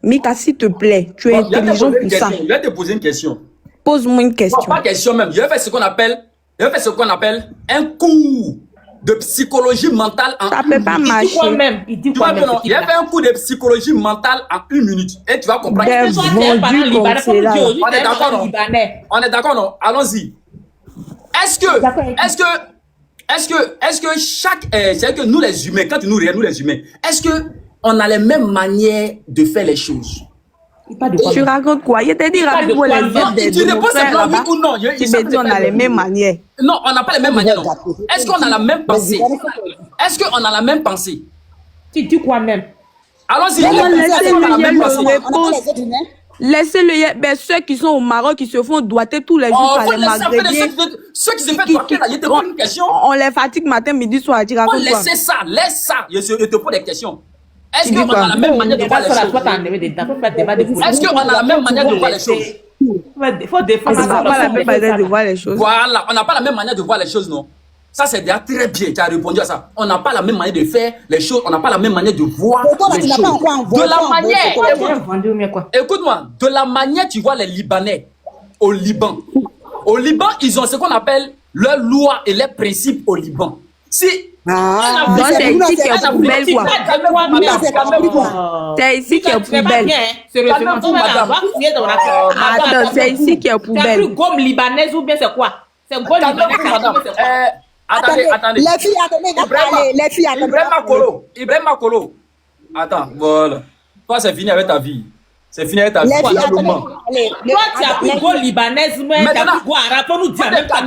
Speaker 2: Mika, s'il te plaît, tu es intelligent pour ça.
Speaker 1: Je vais te poser une question.
Speaker 2: Pose-moi une question.
Speaker 1: Non, pas question même. Je vais faire ce qu'on appelle un cours de psychologie mentale en 1 minute. Ça peut pas marcher.
Speaker 5: Il dit quoi même?
Speaker 1: Je vais faire un cours de psychologie mentale en 1 minute. Et tu vas comprendre. On est d'accord, non? Allons-y. Est-ce que chaque... c'est que nous les humains, quand nous les humains, est-ce que on a les mêmes manières de faire les choses?
Speaker 2: Tu racontes quoi? Je te dis rapidement les idées.
Speaker 1: Tu réponds simplement oui ou non.
Speaker 2: Tu me dis on a les mêmes manières.
Speaker 1: Non, on n'a pas les mêmes manières. Est-ce qu'on a la même pensée? Est-ce qu'on a la même pensée?
Speaker 5: Tu dis quoi même?
Speaker 1: Allons-y.
Speaker 2: Laissez-le. Ben, ceux qui sont au Maroc, qui se font doigter tous les jours par les Maghrébins.
Speaker 1: Ceux qui se font doigter là, je te pose une question.
Speaker 2: On les fatigue matin, midi, soir. Tu racontes quoi?
Speaker 1: Laissez ça. Je te pose des questions. Est-ce qu'on a la même manière de voir les choses? Est-ce qu'on a la même manière de voir les choses?
Speaker 5: faut défendre.
Speaker 2: C'est pas la même manière de voir les choses.
Speaker 1: Voilà, on n'a pas la même manière de voir les choses, non? Ça, c'est déjà très bien, tu as répondu à ça. On n'a pas la même manière de faire les choses, on n'a pas la même manière de voir les choses. De la manière, écoute-moi, de la manière tu vois les Libanais au Liban. Au Liban, ils ont ce qu'on appelle leurs lois et leurs principes au Liban. Si
Speaker 2: Donc c'est ici qui est poubelle, quoi. C'est ici qui est poubelle. Attends, c'est ici qui est
Speaker 5: C'est
Speaker 2: poubelle.
Speaker 5: plus gomme libanaise ou bien c'est quoi? C'est gomme libanaise.
Speaker 1: Attendez.
Speaker 3: Les filles, attendez, il va parler. Les filles, attendez.
Speaker 1: Ibrahim Makolo. Attends, voilà. Toi, c'est fini avec ta vie. C'est fini avec ta vie.
Speaker 3: Les filles, attendez.
Speaker 5: Toi, tu as pris gomme libanaise, mais tu as pris gomme arabe. Faut nous dire même pas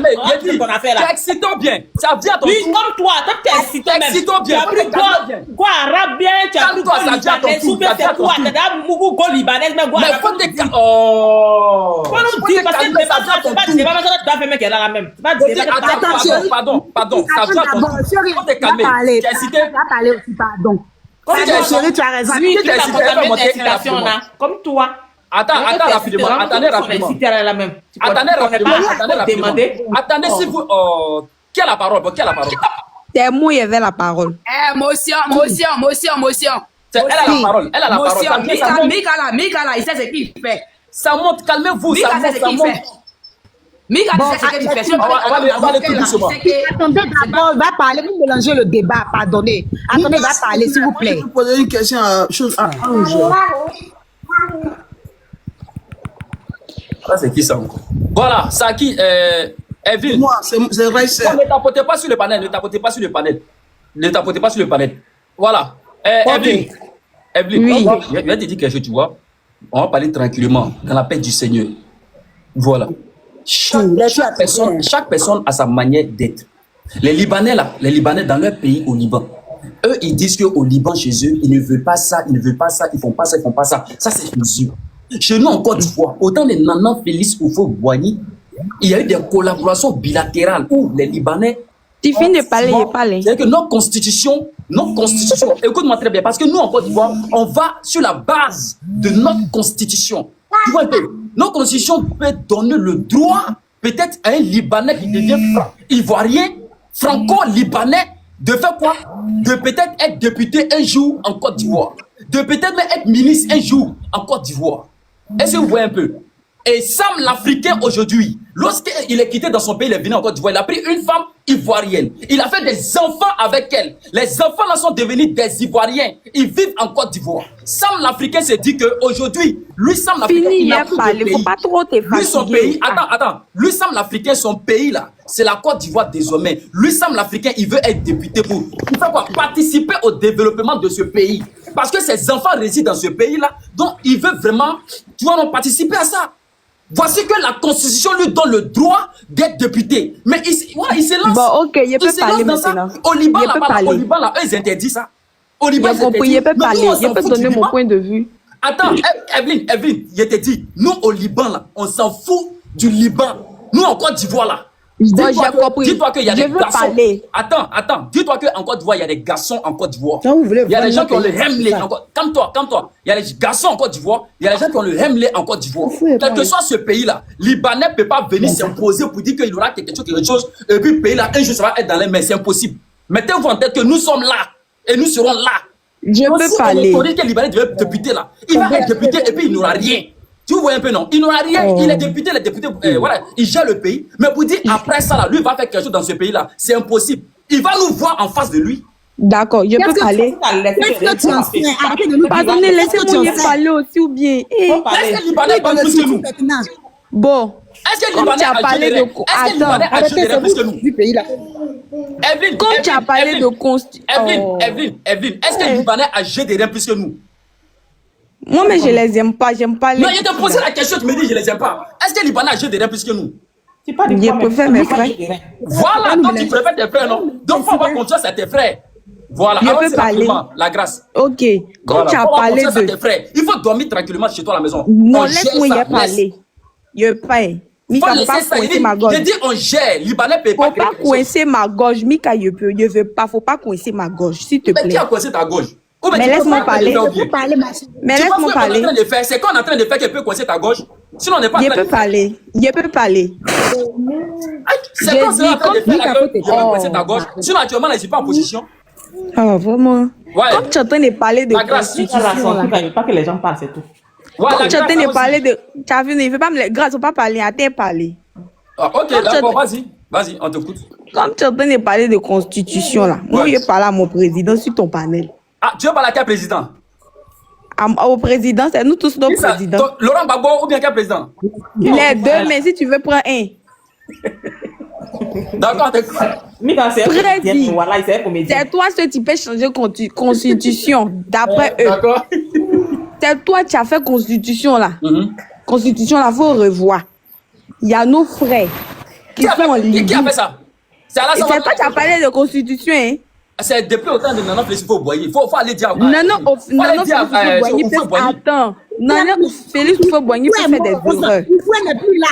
Speaker 5: ton affaire là.
Speaker 1: Excitons bien. Ça vient à ton
Speaker 5: Oui,
Speaker 1: tour.
Speaker 5: comme toi t'es excité même.
Speaker 1: Excitons
Speaker 5: Tu
Speaker 1: bien.
Speaker 5: as pris gomme arabe bien, tu as pris gomme libanaise ou bien c'est quoi? Tu as beaucoup gomme libanaise, mais gomme
Speaker 1: Mais
Speaker 5: arabe.
Speaker 1: faut te oh.
Speaker 5: Faut nous dire parce que c'est pas ça, tu vas faire mec qui est là la même.
Speaker 1: Pardon. Ça vient à ton tour. Faut te calmer. Tu es excité.
Speaker 3: Tu vas parler aussi, pardon.
Speaker 1: Chérie,
Speaker 3: tu as raison.
Speaker 5: Oui, tu
Speaker 1: t'es
Speaker 5: as
Speaker 1: excité,
Speaker 5: ta
Speaker 1: elle va
Speaker 5: même
Speaker 1: monter
Speaker 5: excitation
Speaker 1: rapidement.
Speaker 5: là, comme toi.
Speaker 1: Attendez rapidement. Attendez rapidement. Attendez si vous... Qui a la parole?
Speaker 2: C'est moi qui avais la parole.
Speaker 4: Motion.
Speaker 1: Elle a la parole.
Speaker 4: Mika, il sait ce qu'il fait.
Speaker 1: Ça monte, calmez-vous,
Speaker 4: Mika
Speaker 1: ça
Speaker 4: sait
Speaker 1: monte,
Speaker 4: ce
Speaker 1: ça
Speaker 4: qu'il
Speaker 1: monte.
Speaker 4: fait. Mika sait ce qu'il fait. Si
Speaker 1: on va aller tout doucement.
Speaker 3: Attendez d'abord, il va parler. Vous mélangez le débat, pardonnez. Attendez, il va parler, s'il vous plaît.
Speaker 6: Je vais poser une question à chose à Ange.
Speaker 1: Là, c'est qui ça encore? Voilà, Saki, Evelyne.
Speaker 6: Moi, c'est Raïssa.
Speaker 1: Ne tapotez pas sur le panel. Voilà. Evelyne,
Speaker 2: Oui.
Speaker 1: je vais te dire quelque chose, tu vois. On va parler tranquillement, dans la paix du Seigneur. Voilà. Chaque personne a sa manière d'être. Les Libanais dans leur pays au Liban, eux, ils disent qu'au Liban, chez eux, ils ne veulent pas ça, ils font pas ça. Ça, c'est chez eux. Chez nous, en Côte d'Ivoire, autant les Nanan Félix Oufo-Boigny, il y a eu des collaborations bilatérales où les Libanais...
Speaker 2: Tu finis de parler, il parle.
Speaker 1: C'est-à-dire que nos constitutions, écoute-moi très bien, parce que nous, en Côte d'Ivoire, on va sur la base de notre constitution. Tu vois un peu, notre constitution peut donner le droit, peut-être à un Libanais qui devient ivoirien, franco-libanais, de faire quoi? De peut-être être député un jour en Côte d'Ivoire, de peut-être même être ministre un jour en Côte d'Ivoire. Est-ce que vous voyez un peu? Et Sam l'Africain aujourd'hui, lorsqu'il est quitté dans son pays, il est venu en Côte d'Ivoire, il a pris une femme ivoirienne. Il a fait des enfants avec elle. Les enfants là sont devenus des Ivoiriens. Ils vivent en Côte d'Ivoire. Sam l'Africain s'est dit qu'aujourd'hui, lui Sam l'Africain,
Speaker 2: Fini,
Speaker 1: il
Speaker 2: il
Speaker 1: a
Speaker 2: a
Speaker 1: plus de
Speaker 2: parlé.
Speaker 1: pays.
Speaker 2: Faut pas trop te
Speaker 1: Lui son
Speaker 2: fatiguer.
Speaker 1: pays, attends. Lui Sam l'Africain, son pays là, c'est la Côte d'Ivoire désormais. Lui Sam l'Africain, il veut être député pour faire quoi? Participer au développement de ce pays. Parce que ses enfants résident dans ce pays là, donc il veut vraiment, tu vois, participer à ça. Voici que la Constitution lui donne le droit d'être député. Mais il se lance.
Speaker 2: Bon, ok, il peut
Speaker 1: se
Speaker 2: parler
Speaker 1: lance dans
Speaker 2: maintenant.
Speaker 1: ça. Au Liban,
Speaker 2: Il peut
Speaker 1: là-bas,
Speaker 2: parler.
Speaker 1: au Liban, là, eux, ils interdisent ça. Au Liban,
Speaker 2: Il a compris, il peut parler. Il peut donner mon point de vue.
Speaker 1: Attends, Evelyne, je te dis, nous, au Liban, là, on s'en fout du Liban. Nous, en Côte d'Ivoire, là.
Speaker 2: Bon, j'ai compris.
Speaker 1: Dis-toi qu'il y a
Speaker 2: Je
Speaker 1: des
Speaker 2: veux
Speaker 1: garçons.
Speaker 2: parler.
Speaker 1: Attends. Dis-toi qu'en Côte d'Ivoire, il y a des garçons en Côte d'Ivoire.
Speaker 3: Ça, vous voulez
Speaker 1: Il y a des gens qui ont le
Speaker 3: vraiment
Speaker 1: Hemley
Speaker 3: ça.
Speaker 1: en Côte d'Ivoire. Calme-toi. Il y a des garçons en Côte d'Ivoire. Il y a des gens qui ont le Hemley en Côte d'Ivoire. Quel que soit ce pays-là, Libanais ne peut pas venir s'imposer pour dire qu'il aura quelque chose. Et puis, le pays-là, un jour, ça va être dans les mains. C'est impossible. Mettez-vous en tête que nous sommes là. Et nous serons là.
Speaker 2: Je
Speaker 1: Donc,
Speaker 2: peux
Speaker 1: si
Speaker 2: parler.
Speaker 1: on autorise que le Libanais devait être député là, il va être député et puis il n'aura rien. Tu vois un peu, non? Il n'aura rien. Il est député, voilà, il gère le pays. Mais pour dire après ça, là, lui, il va faire quelque chose dans ce pays-là, c'est impossible. Il va nous voir en face de lui.
Speaker 2: D'accord, je peux parler.
Speaker 3: Qu'est-ce que tu en fais? Arrêtez de nous
Speaker 2: Pardonnez, laissez-moi y parler aussi ou bien. Eh,
Speaker 1: Est-ce que le Libanais donne plus que nous?
Speaker 2: Bon,
Speaker 1: Est-ce que le
Speaker 2: comme
Speaker 1: Libanais
Speaker 2: tu as
Speaker 1: a
Speaker 2: parlé
Speaker 1: géré?
Speaker 2: de...
Speaker 1: Est-ce que le Libanais a
Speaker 3: Arrêtez,
Speaker 1: géré
Speaker 3: c'est
Speaker 1: plus que
Speaker 3: vous
Speaker 1: nous?
Speaker 3: du pays là.
Speaker 1: Evelyne,
Speaker 2: comme tu as parlé de constitution...
Speaker 1: Evelyne, est-ce que le Libanais a géré des reins plus que nous?
Speaker 2: Moi, mais je les aime pas. J'aime pas les...
Speaker 1: Non, il te posé la question, tu me dis je les aime pas. Est-ce que le Libanais a géré des reins plus que nous?
Speaker 2: Je préfère mes frères.
Speaker 1: Voilà, donc tu préfères tes frères, non? Donc faut avoir confiance à tes frères. Voilà,
Speaker 2: Je
Speaker 1: alors
Speaker 2: peux
Speaker 1: c'est
Speaker 2: parler.
Speaker 1: tranquillement, la grâce.
Speaker 2: Ok, comme
Speaker 1: Voilà,
Speaker 2: tu as
Speaker 1: faut avoir
Speaker 2: parlé
Speaker 1: confiance à
Speaker 2: de...
Speaker 1: tes frères. Il faut dormir tranquillement chez toi à la maison.
Speaker 2: Non,
Speaker 1: On gère
Speaker 2: laisse-moi
Speaker 1: ça,
Speaker 2: y parler. Je paye. Mika,
Speaker 1: Faut
Speaker 2: faut
Speaker 1: laisser
Speaker 2: pas
Speaker 1: ça.
Speaker 2: coincer ma gorge.
Speaker 1: J'ai dit on gère. Libanais peut
Speaker 2: Faut
Speaker 1: pas
Speaker 2: pas coincer ma gorge. Mika, je veux pas. Faut pas coincer ma gorge, s'il te
Speaker 1: Mais qui
Speaker 2: plaît.
Speaker 1: a coincé ta gorge? Ou bien
Speaker 2: Mais
Speaker 1: tu
Speaker 2: laisse-moi
Speaker 1: penses qu'on est en train de
Speaker 2: parler.
Speaker 1: faire ou bien?
Speaker 3: Parlez, ma chérie.
Speaker 2: Mais
Speaker 1: Tu penses
Speaker 2: laisse-moi
Speaker 1: qu'on est en
Speaker 2: parler.
Speaker 1: train de faire? C'est qu'on est en train de faire qu'elle peut coincer ta gorge? Sinon, on n'est pas
Speaker 2: Je peux parler. Je peux parler.
Speaker 1: C'est
Speaker 2: J'ai
Speaker 1: quand
Speaker 2: dit,
Speaker 1: c'est en train de
Speaker 2: comme-
Speaker 1: faire la gueule, je vais presser ta gorge. Sinon, actuellement, là, je suis pas en position.
Speaker 2: Oh, vraiment.
Speaker 1: Ouais.
Speaker 2: Comme tu es en train de parler de
Speaker 1: La grâce.
Speaker 5: Mika la
Speaker 2: constitution,
Speaker 5: sortie,
Speaker 2: là.
Speaker 5: il veut pas que les gens parlent, c'est tout.
Speaker 1: Ouais,
Speaker 2: Comme
Speaker 1: la
Speaker 2: tu es en
Speaker 1: grâce,
Speaker 2: train de
Speaker 1: allons-y.
Speaker 2: parler de... Tu as vu, il ne fait pas me... Grâce, faut pas parler, attends, parler.
Speaker 1: Ah, ok,
Speaker 2: Comme
Speaker 1: d'accord,
Speaker 2: tu-
Speaker 1: vas-y. Vas-y, on t'écoute.
Speaker 2: Comme tu es en train de parler de constitution, là. Moi,
Speaker 1: Ouais.
Speaker 2: je parle à mon président sur ton panel.
Speaker 1: Ah, tu veux parler à quel président?
Speaker 2: Au président, c'est nous tous nos
Speaker 1: Qui ça?
Speaker 2: présidents.
Speaker 1: Laurent Gbagbo ou bien quel président?
Speaker 2: Les deux, mais si tu veux prendre un.
Speaker 1: D'accord, on t'écoute.
Speaker 5: Mika, c'est un
Speaker 2: Prédit.
Speaker 5: comédien. Voilà, c'est un comédien.
Speaker 2: C'est toi ceux qui peux changer constitution d'après eux.
Speaker 1: D'accord.
Speaker 2: C'est toi qui as fait constitution là.
Speaker 1: Mhm.
Speaker 2: Constitution là, faut revoir. Il y a nos frères qui
Speaker 1: Qui a
Speaker 2: sont en
Speaker 1: fait,
Speaker 2: Libye.
Speaker 1: qui a fait ça? C'est
Speaker 2: Et
Speaker 1: Alassane
Speaker 2: c'est toi qui as
Speaker 1: Ouattara.
Speaker 2: parlé de constitution, hein.
Speaker 1: C'est depuis autant de Nana Félix Houphouët-Boigny. Faut aller dire.
Speaker 2: Non, non,
Speaker 1: Faut aller dire,
Speaker 2: Félix
Speaker 1: Houphouët-Boigny.
Speaker 2: attends. Non, Félix Houphouët-Boigny peut faire des erreurs.
Speaker 3: Il faut n'est plus là.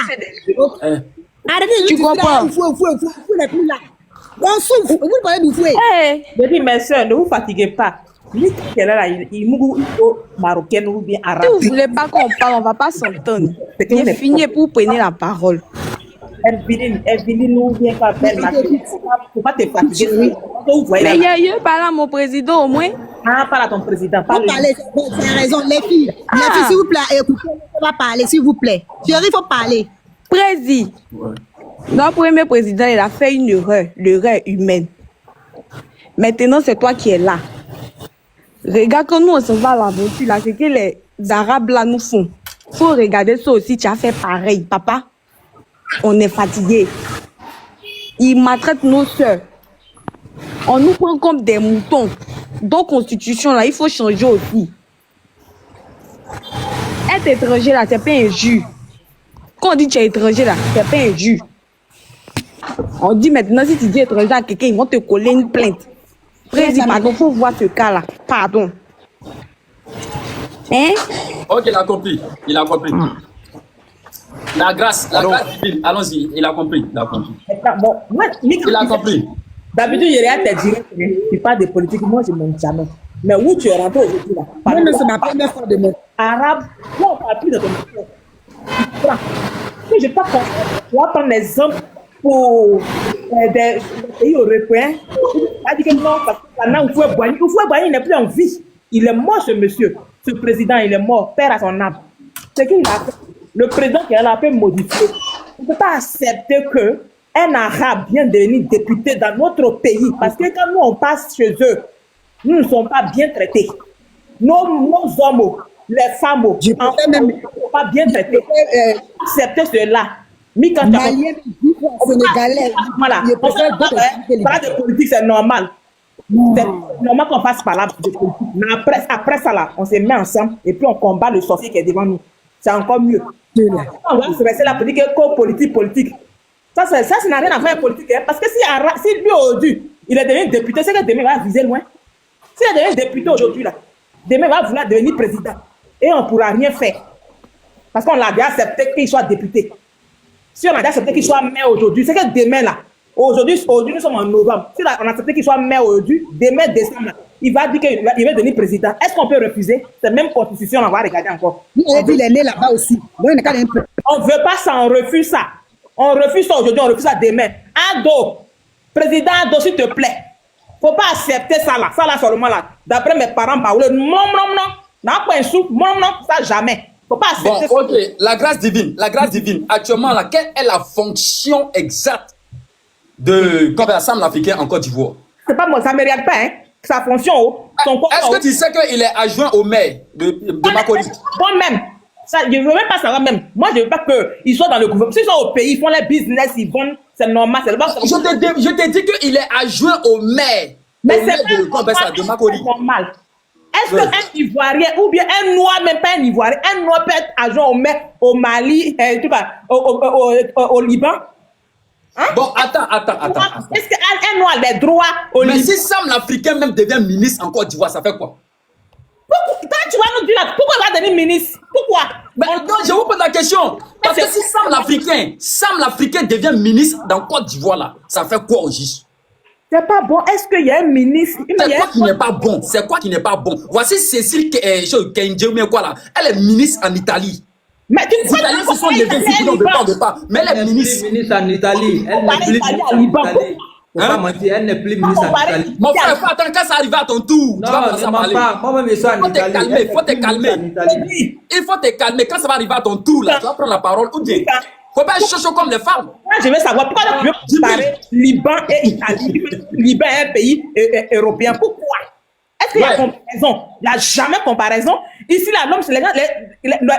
Speaker 1: Eh.
Speaker 3: Arrêtez de
Speaker 2: Tu
Speaker 3: dire
Speaker 2: comprends?
Speaker 3: il faut n'est plus là. On souffre. Vous parlez du fouet.
Speaker 2: Hey,
Speaker 5: Je dis, mes soeurs, ne vous fatiguez pas. Mika, qui est là, il faut marocaine ou bien
Speaker 2: si
Speaker 5: arabe.
Speaker 2: vous voulez pas qu'on parle, on va pas s'entendre.
Speaker 5: C'est que vous
Speaker 2: J'ai
Speaker 5: n'êtes
Speaker 2: fini pour prendre la parole.
Speaker 5: Evelyne ou bien pas belle, faut pas te fatiguer. Vous voyez
Speaker 2: Mais
Speaker 5: là.
Speaker 2: il y a parlé à mon président au moins.
Speaker 5: Ah, parle à ton président.
Speaker 3: Vous
Speaker 5: Parle.
Speaker 3: parlez, c'est raison. Les filles, s'il vous plaît, écoutez, on va parler, s'il vous plaît. Chérie, il faut parler.
Speaker 2: Président. Notre premier président, il a fait une erreur, l'erreur humaine. Maintenant, c'est toi qui es là. Regarde quand nous on se va à l'aventure, là, c'est que les Arabes là nous font. Faut regarder ça aussi, tu as fait pareil, papa. On est fatigué. Ils maltraitent nos soeurs. On nous prend comme des moutons. Donc, constitution là, il faut changer aussi. Être étranger là, c'est pas injure. Quand on dit tu es étranger là, c'est pas injure. On dit maintenant, si tu dis étranger à quelqu'un, ils vont te coller une plainte. Président, pardon, faut voir ce cas-là. Pardon. Hein?
Speaker 1: Ok, il a compris. Il a compris. La grâce divine. Allons-y, il a compris. Il a compris.
Speaker 5: Bon, moi, Mika,
Speaker 1: Il a compris.
Speaker 5: d'habitude, il y a te dire tu parles de politique, moi je ne monte jamais. Mais où tu es rentré aujourd'hui là?
Speaker 3: Moi, non, c'est ma première fois de mon.
Speaker 5: Arabe, moi on parle plus de ton matière. Tu prends. Si je ne pas comprendre, tu vas prendre l'exemple pour des pays européens. Tu dit que non, parce que maintenant, Houphouët-Boigny n'est plus en vie. Il est mort, ce monsieur. Ce président, il est mort. Père à son âme. C'est qu'il a fait. Le président qui est là peut modifier. On ne peut pas accepter qu'un arabe vienne devenir député dans notre pays. Parce que quand nous, on passe chez eux, nous ne sommes pas bien traités. Nos hommes, les femmes,
Speaker 3: Je préfère même-
Speaker 5: ne sont pas bien traités. Accepter cela. Mais quand tu as-
Speaker 3: Malien, Sénégalais.
Speaker 5: voilà,
Speaker 3: Je
Speaker 5: on
Speaker 3: préfère
Speaker 5: sait
Speaker 3: d'autres activités, les
Speaker 5: parler de politique, c'est normal. C'est normal qu'on passe par là de politique. Mais après ça, là, on se met ensemble et puis on combat le sorcier qui est devant nous. C'est encore mieux. On va se rester là pour dire que politique. Ça n'a rien à faire avec politique. Hein, parce que si lui aujourd'hui, il est devenu député, c'est que demain, il va viser loin. S'il est devenu député aujourd'hui, là, demain, il va vouloir devenir président. Et on ne pourra rien faire. Parce qu'on l'a déjà accepté qu'il soit député. Si on a déjà accepté qu'il soit maire aujourd'hui, c'est que demain, là, aujourd'hui, nous sommes en novembre. Si on a accepté qu'il soit maire aujourd'hui, demain, décembre, là, il va dire qu'il va devenir président. Est-ce qu'on peut refuser? Cette même constitution, on va regarder encore.
Speaker 3: Lui, il a dit, il est né là-bas aussi. Donc, il n'est qu'à un peu.
Speaker 5: On ne veut pas ça, on refuse ça. On refuse ça aujourd'hui, on refuse ça demain. Ado, président Ado, s'il te plaît. Il ne faut pas accepter ça là. Ça là seulement là. D'après mes parents, non. Non, pas un sou. Non, ça jamais. Il ne faut pas
Speaker 1: Bon,
Speaker 5: accepter ça.
Speaker 1: ok. La grâce divine. Actuellement, là, quelle est la fonction exacte de l'Assemblée africaine en Côte d'Ivoire?
Speaker 5: C'est pas moi, ça ne me regarde pas, hein. Sa fonction, son corps.
Speaker 1: Est-ce que tu sais qu'il est adjoint au maire de Makodi?
Speaker 5: Moi-même. Ça, je ne veux même pas savoir même. Moi, je ne veux pas qu'ils soient dans le gouvernement. S'ils sont au pays, ils font les business, ils vendent, c'est normal. C'est normal.
Speaker 1: Je t'ai dit qu'il est adjoint au maire.
Speaker 5: Mais
Speaker 1: Au maire
Speaker 5: c'est
Speaker 1: de Makodi.
Speaker 5: normal. Est-ce qu'un Ivoirien, ou bien un Noir, même pas un Ivoirien, un Noir peut être adjoint au maire au Mali, au Liban? Hein?
Speaker 1: Bon, attends.
Speaker 5: Est-ce qu'un Noir a des droits au
Speaker 1: Mais
Speaker 5: Liban?
Speaker 1: si Sam l'Africain même devient ministre en Côte d'Ivoire, ça fait quoi?
Speaker 5: Quand tu vas nous dire là, pourquoi il va devenir ministre? Pourquoi?
Speaker 1: Mais non, je vous pose la question. Parce que si Sam l'Africain devient ministre dans Côte d'Ivoire, là, ça fait quoi au juste?
Speaker 5: C'est pas bon. Est-ce qu'il y a un ministre?
Speaker 1: C'est quoi qui n'est pas bon? C'est quoi qui n'est pas bon? Voici Cécile Kenji, quoi là. Elle est ministre en Italie.
Speaker 5: Mais tu
Speaker 1: Les Italiens se sont levés ici pour ne veut pas. Mais les ministres.
Speaker 7: Ministre en Italie. Elle n'est plus ministre en Italie. Faut pas mentir, elle n'est plus ministre en Italie.
Speaker 1: Mon frère, faut attendre quand ça arrive à ton tour. Tu vas
Speaker 7: Non,
Speaker 1: commencer à
Speaker 7: ne
Speaker 1: parler.
Speaker 7: pas. Moi-même, je suis en Italie.
Speaker 1: Faut te calmer. Il faut te calmer. Quand ça va arriver à ton tour, là, tu vas prendre la parole. Ou bien, faut pas être chaud comme les femmes.
Speaker 5: Moi, je veux savoir pourquoi tu veux comparer Liban et Italie. Liban est un pays européen. Pourquoi? Est-ce qu'il y a comparaison? Il n'y a jamais comparaison. Ici, là, l'homme,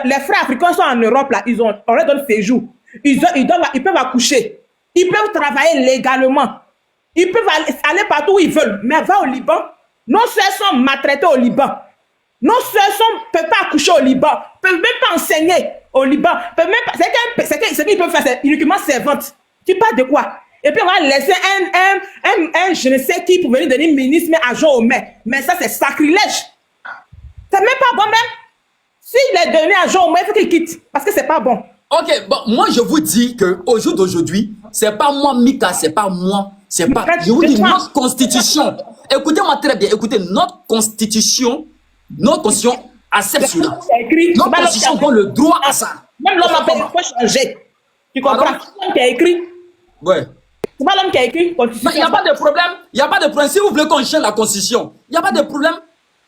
Speaker 5: les frères africains sont en Europe, là, on leur donne séjour. Ils peuvent accoucher. Ils peuvent travailler légalement. Ils peuvent aller partout où ils veulent. Mais va au Liban. Nos soeurs sont maltraitées au Liban. Nos soeurs ne peuvent pas accoucher au Liban. Ne peuvent même pas enseigner au Liban. Ce qu'ils peuvent faire, c'est uniquement servante. Tu parles de quoi? Et puis on va laisser un je ne sais qui pour venir donner ministre, mais agent au maire. Mais ça, c'est sacrilège. C'est même pas bon même. S'il est donné agent au maire, il faut qu'il quitte. Parce que c'est pas bon.
Speaker 1: Ok, bon, moi je vous dis qu'au jour d'aujourd'hui, c'est pas moi, Mika, c'est pas moi. C'est pas. Je vous dis, notre constitution. Écoutez-moi très bien, écoutez, notre constitution accepte cela. Notre constitution donne le droit à ça.
Speaker 5: Même l'homme appelle, il faut changer. Tu comprends? C'est l'homme qui a écrit.
Speaker 1: Ouais.
Speaker 5: C'est pas l'homme qui a écrit.
Speaker 1: Mais il n'y a pas de problème. Il n'y a pas de problème. Si vous voulez qu'on change la constitution, il n'y a pas de problème.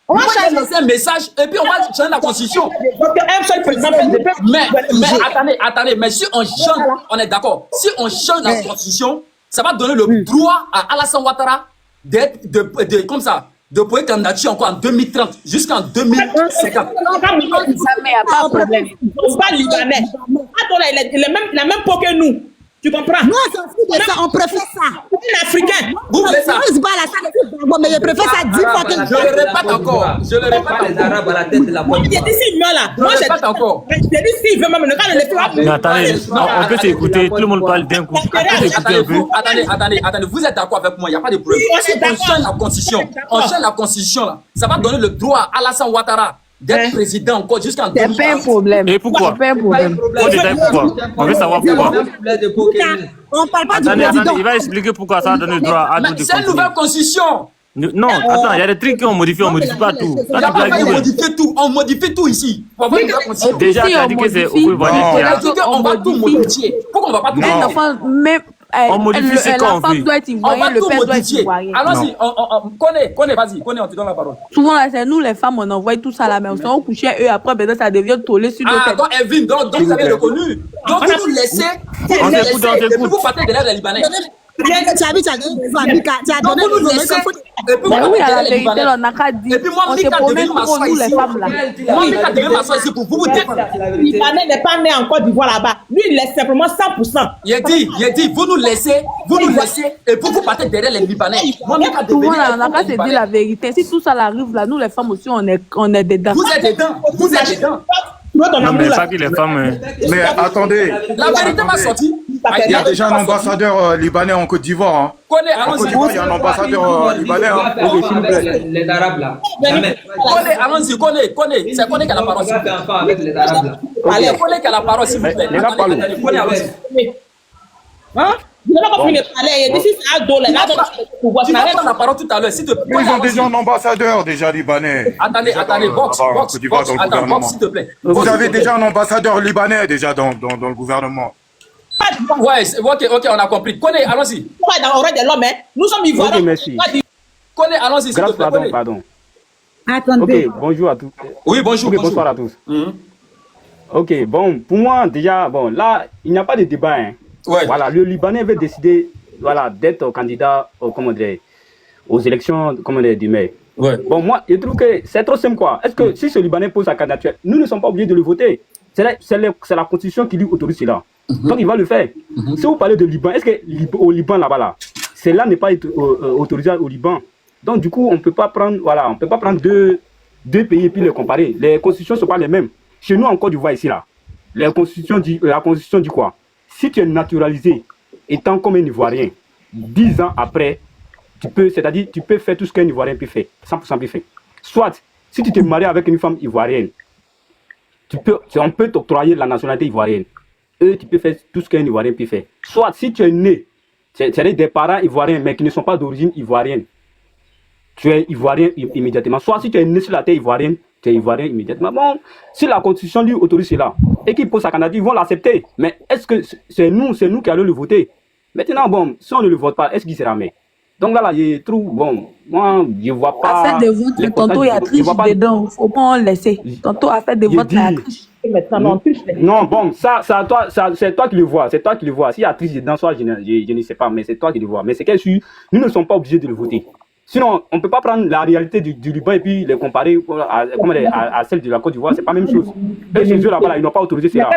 Speaker 1: On va laisser un message et puis on va changer la constitution. Mais attendez, mais si on change, on est d'accord. Si on change la constitution, ça va donner le droit à Alassane Ouattara comme ça, de pouvoir candidater encore en 2030 jusqu'en 2050.
Speaker 2: Ça, mais il n'y a pas de problème.
Speaker 5: On ne pas libanais. Il a la même peau que nous. Tu comprends?
Speaker 3: Nous, on s'en fout de ça, on préfère ça.
Speaker 5: Un Africain.
Speaker 1: Vous voulez ça?
Speaker 3: Mais je préfère ça 10 fois que
Speaker 1: Je le répète encore. Je le répète
Speaker 7: Pas les
Speaker 1: encore.
Speaker 7: Arabes à la tête de la Côte
Speaker 5: Il
Speaker 7: d'Ivoire.
Speaker 5: dit s'il meurt là. Moi,
Speaker 1: Je le répète encore.
Speaker 5: j'ai dit s'il veut même, le gars ne le fera
Speaker 8: Mais attendez, on peut s'écouter, tout le monde parle d'un coup. On peut s'écouter un peu.
Speaker 1: Attendez, vous êtes d'accord avec moi, il n'y a pas de problème. Si on change la constitution, là, ça va donner le droit à Alassane Ouattara d'être président encore jusqu'en 2030.
Speaker 2: C'est pas un problème.
Speaker 8: Et pourquoi?
Speaker 2: C'est pas un problème.
Speaker 8: Faut détailler pourquoi. On veut savoir pourquoi.
Speaker 3: on parle pas du
Speaker 8: Attendez,
Speaker 3: président.
Speaker 8: il va expliquer pourquoi ça a donné le droit à nous de
Speaker 1: C'est une
Speaker 8: continuer.
Speaker 1: nouvelle constitution.
Speaker 8: Non, attends, il y a des trucs qu'on modifie, on modifie pas tout.
Speaker 1: Il n'y a pas modifier tout. On modifie tout ici. Pour avoir une nouvelle constitution.
Speaker 8: Déjà, tu as dit que c'est au pouvoir
Speaker 1: On a dit qu'on va tout modifier. Pourquoi on ne va pas tout
Speaker 2: Un
Speaker 1: modifier?
Speaker 2: enfant, même
Speaker 8: On modifie ce
Speaker 2: la
Speaker 8: qu'on
Speaker 2: femme
Speaker 8: veut.
Speaker 2: doit être
Speaker 1: On
Speaker 2: ivoirienne,
Speaker 1: va
Speaker 2: le
Speaker 1: tout
Speaker 2: père doit être
Speaker 1: modifier.
Speaker 2: ivoirien.
Speaker 1: Allons-y, connais, vas-y, on te donne la parole.
Speaker 2: Souvent, là, c'est nous les femmes, on envoie tout ça à la maison. On couchait eux, après, maintenant, ça devient tollé sur nos
Speaker 1: Ah,
Speaker 2: têtes.
Speaker 1: donc Evin, donc vous avez reconnu. Donc vous nous laissez,
Speaker 8: On t'écoute, on
Speaker 1: et puis
Speaker 8: t'écoute.
Speaker 1: vous partez derrière les Libanais.
Speaker 3: Tu as vu, tu as donné tu as
Speaker 1: Donc
Speaker 3: donné
Speaker 1: vous nous laissez, et puis vous
Speaker 2: Mais
Speaker 1: partez
Speaker 2: oui, à
Speaker 1: derrière
Speaker 2: la
Speaker 1: les
Speaker 2: vérité,
Speaker 1: Libanais.
Speaker 2: là, on n'a qu'à dire.
Speaker 1: Et puis moi,
Speaker 2: On se
Speaker 1: Mika
Speaker 2: promène
Speaker 1: devait
Speaker 2: trop,
Speaker 1: m'asseoir
Speaker 2: nous,
Speaker 1: ici.
Speaker 2: les femmes, là.
Speaker 1: Moi, Mika devait m'asseoir ici pour vous défendre.
Speaker 5: Le Libanais n'est pas né en Côte d'Ivoire là-bas. Lui, il est simplement 100%.
Speaker 1: Il a dit, vous nous laissez, et puis vous partez derrière les Libanais. Moi, Mika devait
Speaker 2: Souvent, là, on n'a qu'à se dire
Speaker 1: Libanais.
Speaker 2: la vérité. Si tout ça arrive, là, nous, les femmes aussi, on est dedans.
Speaker 1: Vous êtes dedans.
Speaker 8: Non, mais pas que les femmes.
Speaker 9: Mais attendez,
Speaker 1: La vérité m'a sorti.
Speaker 9: il y a déjà un ambassadeur libanais en Côte d'Ivoire. Hein.
Speaker 1: Connais,
Speaker 9: En Côte
Speaker 1: allons-y.
Speaker 9: d'Ivoire, il y a un ambassadeur libanais. Hein.
Speaker 7: Les Arabes là. Jamais.
Speaker 1: Allons-y, connais. C'est connais qui a la
Speaker 7: On
Speaker 1: parole.
Speaker 7: va faire affaire avec les Arabes là.
Speaker 1: C'est connais qui a la parole, s'il vous plaît.
Speaker 9: Les gars, parlons.
Speaker 1: Connais, allons-y.
Speaker 5: Hein? Je n'ai pas compris le palais. Il dit si c'est un dollar, là,
Speaker 1: Tu vas prendre la parole tout à l'heure, s'il te plaît.
Speaker 9: Ils ont déjà un ambassadeur déjà libanais.
Speaker 1: Attendez, box,
Speaker 9: En Côte d'Ivoire, dans le
Speaker 1: attends,
Speaker 9: gouvernement.
Speaker 1: box, s'il te plaît.
Speaker 9: Vous avez déjà un ambassadeur libanais déjà dans le gouvernement.
Speaker 1: Ouais, ok, on a compris. Connais, allons-y.
Speaker 5: Pourquoi dans l'oreille de l'homme, hein? Nous sommes ivoiriens.
Speaker 10: Ok, merci.
Speaker 1: Connais, allons-y, s'il te
Speaker 10: Grâce,
Speaker 1: plaît. Connais.
Speaker 10: pardon.
Speaker 3: Attendez.
Speaker 10: Ok, bonjour à tous.
Speaker 1: Oui, bonjour.
Speaker 10: Ok, bonsoir à tous.
Speaker 1: Mhm.
Speaker 10: Ok, bon, pour moi, déjà, bon, là, il n'y a pas de débat. Hein.
Speaker 1: Ouais.
Speaker 10: Voilà, le Libanais veut décider voilà, d'être candidat aux élections du maire.
Speaker 1: Ouais.
Speaker 10: Bon, moi, je trouve que c'est trop simple, quoi. Est-ce que si ce Libanais pose sa candidature, nous ne sommes pas obligés de le voter. C'est la Constitution qui lui autorise cela. Donc, il va le faire. Si vous parlez de Liban, est-ce qu'au Liban, là-bas, là, cela n'est pas autorisé au Liban? Donc, du coup, on ne peut pas prendre, voilà, on peut pas prendre deux pays et puis les comparer. Les constitutions ne sont pas les mêmes. Chez nous, en Côte d'Ivoire, ici, là, la Constitution dit quoi? Si tu es naturalisé, étant comme un Ivoirien, 10 ans après, tu peux faire tout ce qu'un Ivoirien peut faire, 100% peut faire. Soit, si tu te maries avec une femme ivoirienne, on peut t'octroyer la nationalité ivoirienne. Eux, tu peux faire tout ce qu'un Ivoirien peut faire. Soit, si tu es né, c'est-à-dire des parents ivoiriens, mais qui ne sont pas d'origine ivoirienne, tu es ivoirien immédiatement. Soit, si tu es né sur la terre ivoirienne, c'est ivoirien immédiatement. Bon, si la constitution lui autorise cela et qu'il pose sa candidature, ils vont l'accepter. Mais est-ce que c'est nous qui allons le voter? Maintenant, bon, si on ne le vote pas, est-ce qu'il sera maire? Donc là, je trouve, bon, moi, je ne vois pas.
Speaker 2: À faire des votes, tantôt il y a triche dedans. Il ne faut pas en laisser. Tantôt à faire des votes, il y a triche.
Speaker 10: Non, bon, ça, c'est toi qui le vois. C'est toi qui le vois. S'il y a triche dedans, soit je ne sais pas, mais c'est toi qui le vois. Mais c'est que nous ne sommes pas obligés de le voter. Sinon, on ne peut pas prendre la réalité du Liban et puis les comparer à celle de la Côte d'Ivoire. C'est pas la même chose. Et chez eux là-bas, ils n'ont pas autorisé cela.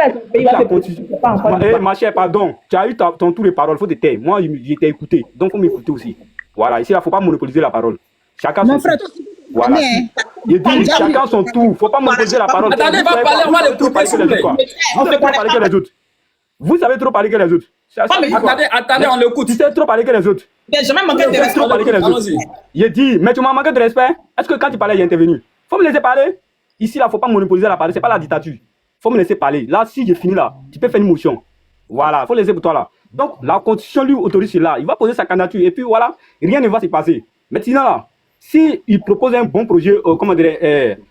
Speaker 10: Ma chère, pardon, tu as eu ton tour de parole, il faut te taire. Moi, j'étais écouté, donc il faut m'écouter aussi. Voilà, ici, il ne faut pas monopoliser la parole. Chacun son tour. Voilà. Il dit chacun son tour. Il ne faut pas monopoliser la parole.
Speaker 1: Attendez, va parler, on va les couper, s'il vous plaît.
Speaker 10: Vous savez trop parler que les autres. Vous savez trop parler que les autres.
Speaker 1: Attendez, on l'écoute.
Speaker 10: Tu sais trop parler que les autres.
Speaker 5: J'ai jamais manqué de respect.
Speaker 10: Il dit, mais tu m'as manqué de respect. Est-ce que quand tu parlais, il est intervenu? Faut me laisser parler. Ici, là, il ne faut pas monopoliser la parole. Ce n'est pas la dictature. Faut me laisser parler. Là, si j'ai fini là, tu peux faire une motion. Voilà, il faut laisser pour toi là. Donc, la constitution lui autorise cela. Il va poser sa candidature et puis voilà, rien ne va se passer. Maintenant là, s'il propose un bon projet, comment dire,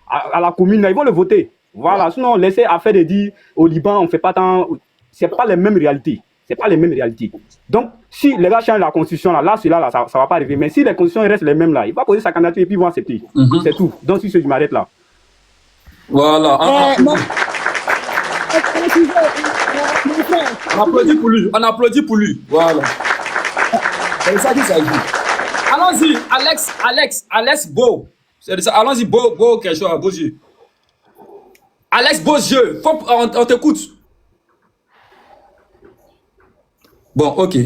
Speaker 10: à la commune, là, ils vont le voter. Voilà, sinon, laisser affaire de dire au Liban, on ne fait pas tant. Ce n'est pas les mêmes réalités. C'est pas les mêmes réalités. Donc, si les gars changent la constitution là, cela là, ça va pas arriver. Mais si les constitutions restent les mêmes là, il va poser sa candidature et puis ils vont accepter. C'est tout. Donc, si je m'arrête là.
Speaker 1: Voilà. On applaudit pour lui. On applaudit pour lui. Voilà. C'est ça qu'il s'agit. Allons-y, Alex Beau. C'est ça. Allons-y, Beau quelque chose, Beau yeux. Alex Beau yeux. On t'écoute. Bon, ok.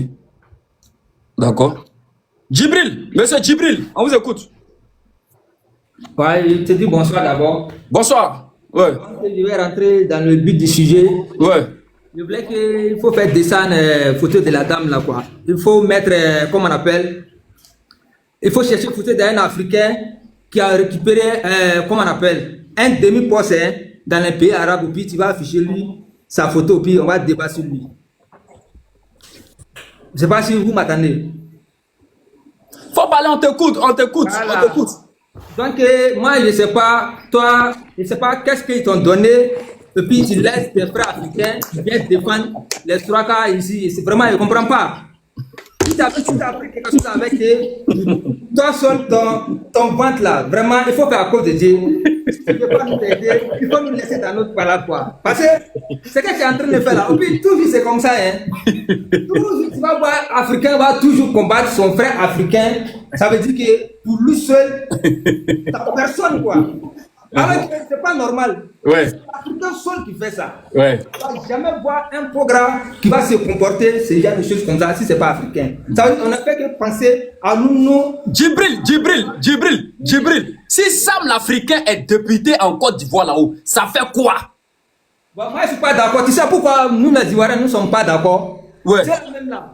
Speaker 1: D'accord. Djibril, monsieur Djibril, on vous écoute.
Speaker 7: Ouais, je te dis bonsoir d'abord.
Speaker 1: Bonsoir. Ouais.
Speaker 7: Je vais rentrer dans le but du sujet.
Speaker 1: Ouais.
Speaker 7: Je voulais qu'il faut faire descendre photo de la dame là quoi. Il faut mettre, comment on appelle, il faut chercher photo d'un Africain qui a récupéré, comment on appelle, un demi-poste dans les pays arabes, puis tu vas afficher lui sa photo, puis on va débattre sur lui. Je ne sais pas si vous m'attendez.
Speaker 1: Faut parler, on t'écoute, voilà. On t'écoute.
Speaker 7: Donc, moi, je ne sais pas, toi, je ne sais pas qu'est-ce qu'ils t'ont donné, et puis tu laisses tes frères africains qui viennent défendre les trois cas ici. C'est vraiment, je ne comprends pas. Si tu as pris quelque chose avec toi seul, ton ventre là, vraiment, il faut faire à cause de Dieu. Si tu ne veux pas nous aider, il faut nous laisser dans notre palade quoi. Parce que ce que tu es en train de faire là, et puis toujours c'est comme ça. Hein. Toujours, tu vas voir, Africain va toujours combattre son frère africain. Ça veut dire que pour lui seul, t'as personne quoi. Alors que c'est pas normal.
Speaker 1: Ouais.
Speaker 7: C'est l'Africain seul qui fait ça.
Speaker 1: Ouais.
Speaker 7: On ne va jamais voir un programme qui va se comporter ce genre de choses comme ça si c'est pas africain. Ça veut dire qu'on ne fait que penser à nous. Djibril.
Speaker 1: Si Sam l'Africain est député en Côte d'Ivoire là-haut, ça fait quoi?
Speaker 7: Bon, moi je suis pas d'accord. Tu sais pourquoi nous les Ivoiriens ne sommes pas d'accord?
Speaker 1: Ouais.
Speaker 7: Même là.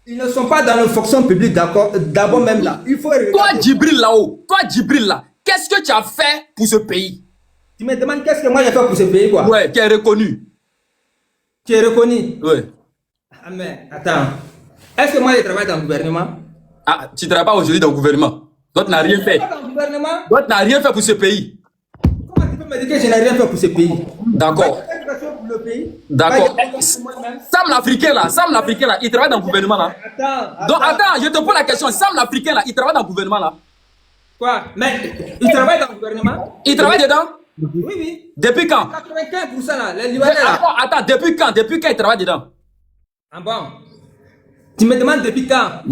Speaker 7: Ils ne sont pas dans la fonction publique d'accord. D'abord même là. Il faut regarder.
Speaker 1: Toi Djibril là-haut, là, qu'est-ce que tu as fait pour ce pays?
Speaker 7: Tu me demandes qu'est-ce que moi j'ai fait pour ce pays quoi?
Speaker 1: Ouais, qui est reconnu.
Speaker 7: Tu es reconnu?
Speaker 1: Ouais.
Speaker 7: Ah mais attends. Est-ce que moi je travaille dans le gouvernement?
Speaker 1: Ah, tu ne travailles pas aujourd'hui dans le gouvernement. D'autres n'ont rien fait. D'autres n'ont rien fait pour ce pays.
Speaker 7: Comment tu peux me dire que je n'ai rien fait pour ce pays?
Speaker 1: D'accord. D'accord. Sam l'Africain là, il travaille dans le gouvernement là. Attends, je te pose la question. Sam l'Africain là, il travaille dans le gouvernement là.
Speaker 7: Quoi? Mais il travaille dans le gouvernement?
Speaker 1: Il travaille dedans?
Speaker 7: Oui.
Speaker 1: Depuis quand?
Speaker 7: 95% là, les Libanais là.
Speaker 1: Attends, depuis quand il travaille dedans?
Speaker 7: Ah bon? Tu me demandes depuis quand?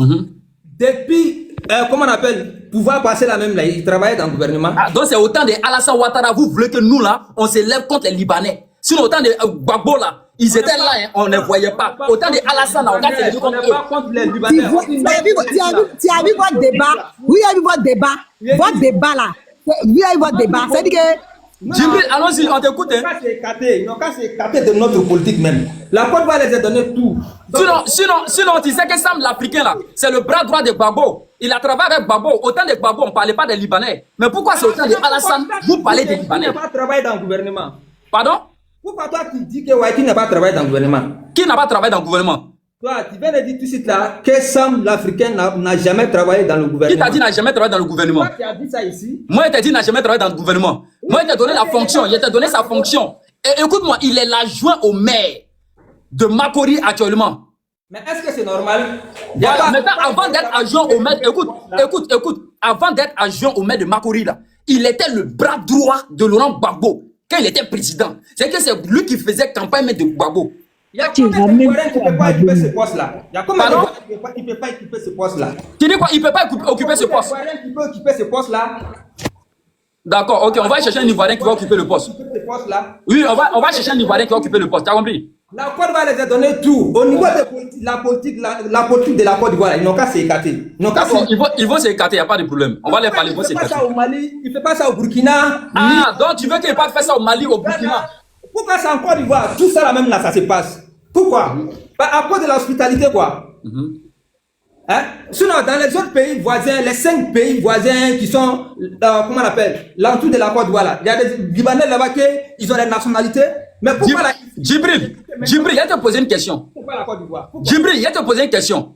Speaker 7: Depuis, comment on appelle, pouvoir passer la même là, il travaille dans le gouvernement.
Speaker 1: Ah, donc c'est autant de Alassane Ouattara, vous voulez que nous là, on se lève contre les Libanais. Sinon autant de Gbagbo là, ils étaient là, hein, on ne voyait pas. Autant de Alassane là, on n'est pas contre les Libanais.
Speaker 3: Tu as vu votre débat? Oui, il y a vu votre débat. Votre débat là. Oui, il y a vu votre débat. C'est-à-dire que...
Speaker 1: Djibril, allons-y, on t'écoute.
Speaker 7: Ils n'ont qu'à s'écarter de notre politique même. La Côte d'Ivoire les a donné tout.
Speaker 1: Sinon, tu sais que Sam l'Africain là, c'est le bras droit de Gbagbo. Il a travaillé avec Gbagbo. Autant de Gbagbo, on ne parlait pas des Libanais. Mais pourquoi c'est autant de Alassane, vous parlez des Libanais?
Speaker 7: Qui n'a pas travaillé dans le gouvernement?
Speaker 1: Pardon?
Speaker 7: Pourquoi toi tu dis que Waïti n'a pas travaillé dans le gouvernement?
Speaker 1: Qui n'a pas travaillé dans le gouvernement?
Speaker 7: Toi, tu viens de dire tout de suite là que Sam l'Africain n'a jamais travaillé dans le
Speaker 1: Qui
Speaker 7: gouvernement.
Speaker 1: t'a dit n'a jamais travaillé dans le gouvernement?
Speaker 7: Toi qui as dit ça ici.
Speaker 1: Moi, il t'a dit n'a jamais travaillé dans le gouvernement. Moi, il t'a donné la fonction, il t'a donné sa fonction. Et écoute-moi, il est l'adjoint au maire de Makori actuellement.
Speaker 7: Mais est-ce que c'est normal?
Speaker 1: Voilà, maintenant, avant d'être adjoint au maire, écoute, avant d'être adjoint au maire de Makori, là, il était le bras droit de Laurent Gbagbo quand il était président. C'est que c'est lui qui faisait campagne de Gbagbo.
Speaker 7: Il y a combien de Ivoiriens qui ne peuvent pas occuper ce poste-là? Il y a combien d'Ivoiriens qui ne peuvent pas occuper ce poste-là?
Speaker 1: Tu dis quoi? Il ne peut pas occuper ce poste.
Speaker 7: Ivoiriens qui peuvent occuper ce poste-là?
Speaker 1: D'accord, ok, on va chercher un Ivoirien qui va occuper le poste. Oui, on va chercher un Ivoirien qui va occuper le poste, tu as compris?
Speaker 7: La Côte d'Ivoire les a donné tout. Au niveau de la politique de la Côte d'Ivoire, ils n'ont qu'à s'écarter.
Speaker 1: Ils vont s'écarter, il n'y a pas de problème. On va les parler, ils vont s'écarter.
Speaker 7: Il ne fait pas ça au Mali, il ne fait pas ça au Burkina.
Speaker 1: Ah, donc tu veux qu'il ne pas faire ça au Mali, au Burkina?
Speaker 7: Pourquoi c'est en Côte d'Ivoire? Tout ça là même là, ça se passe. Pourquoi? À cause de l'hospitalité quoi. Hein? Sinon, dans les autres pays voisins, les 5 pays voisins qui sont, comment on appelle, l'entour de la Côte d'Ivoire là, il y a des Libanais là-bas qui ont des nationalités. Mais pourquoi la...
Speaker 1: Djibril, il y a te poser une question.
Speaker 7: Pourquoi la Côte d'Ivoire?
Speaker 1: Djibril, il y a te poser une question.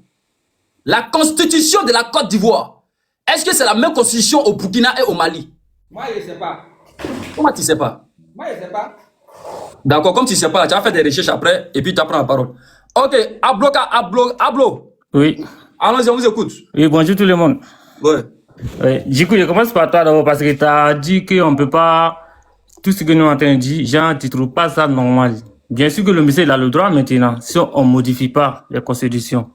Speaker 1: La constitution de la Côte d'Ivoire, est-ce que c'est la même constitution au Burkina et au Mali?
Speaker 7: Moi, je ne sais pas.
Speaker 1: Comment tu ne sais pas?
Speaker 7: Moi, je ne sais pas.
Speaker 1: D'accord, comme tu ne sais pas, tu vas faire des recherches après et puis tu apprends la parole. Ok, Ablo.
Speaker 8: Oui.
Speaker 1: Allons-y, on vous écoute.
Speaker 8: Oui, bonjour tout le monde.
Speaker 1: Ouais.
Speaker 8: Du coup, je commence par toi d'abord parce que tu as dit qu'on ne peut pas... Tout ce que nous avons entendu, genre, tu ne trouves pas ça normal. Bien sûr que le monsieur il a le droit maintenant, si on ne modifie pas les constitutions.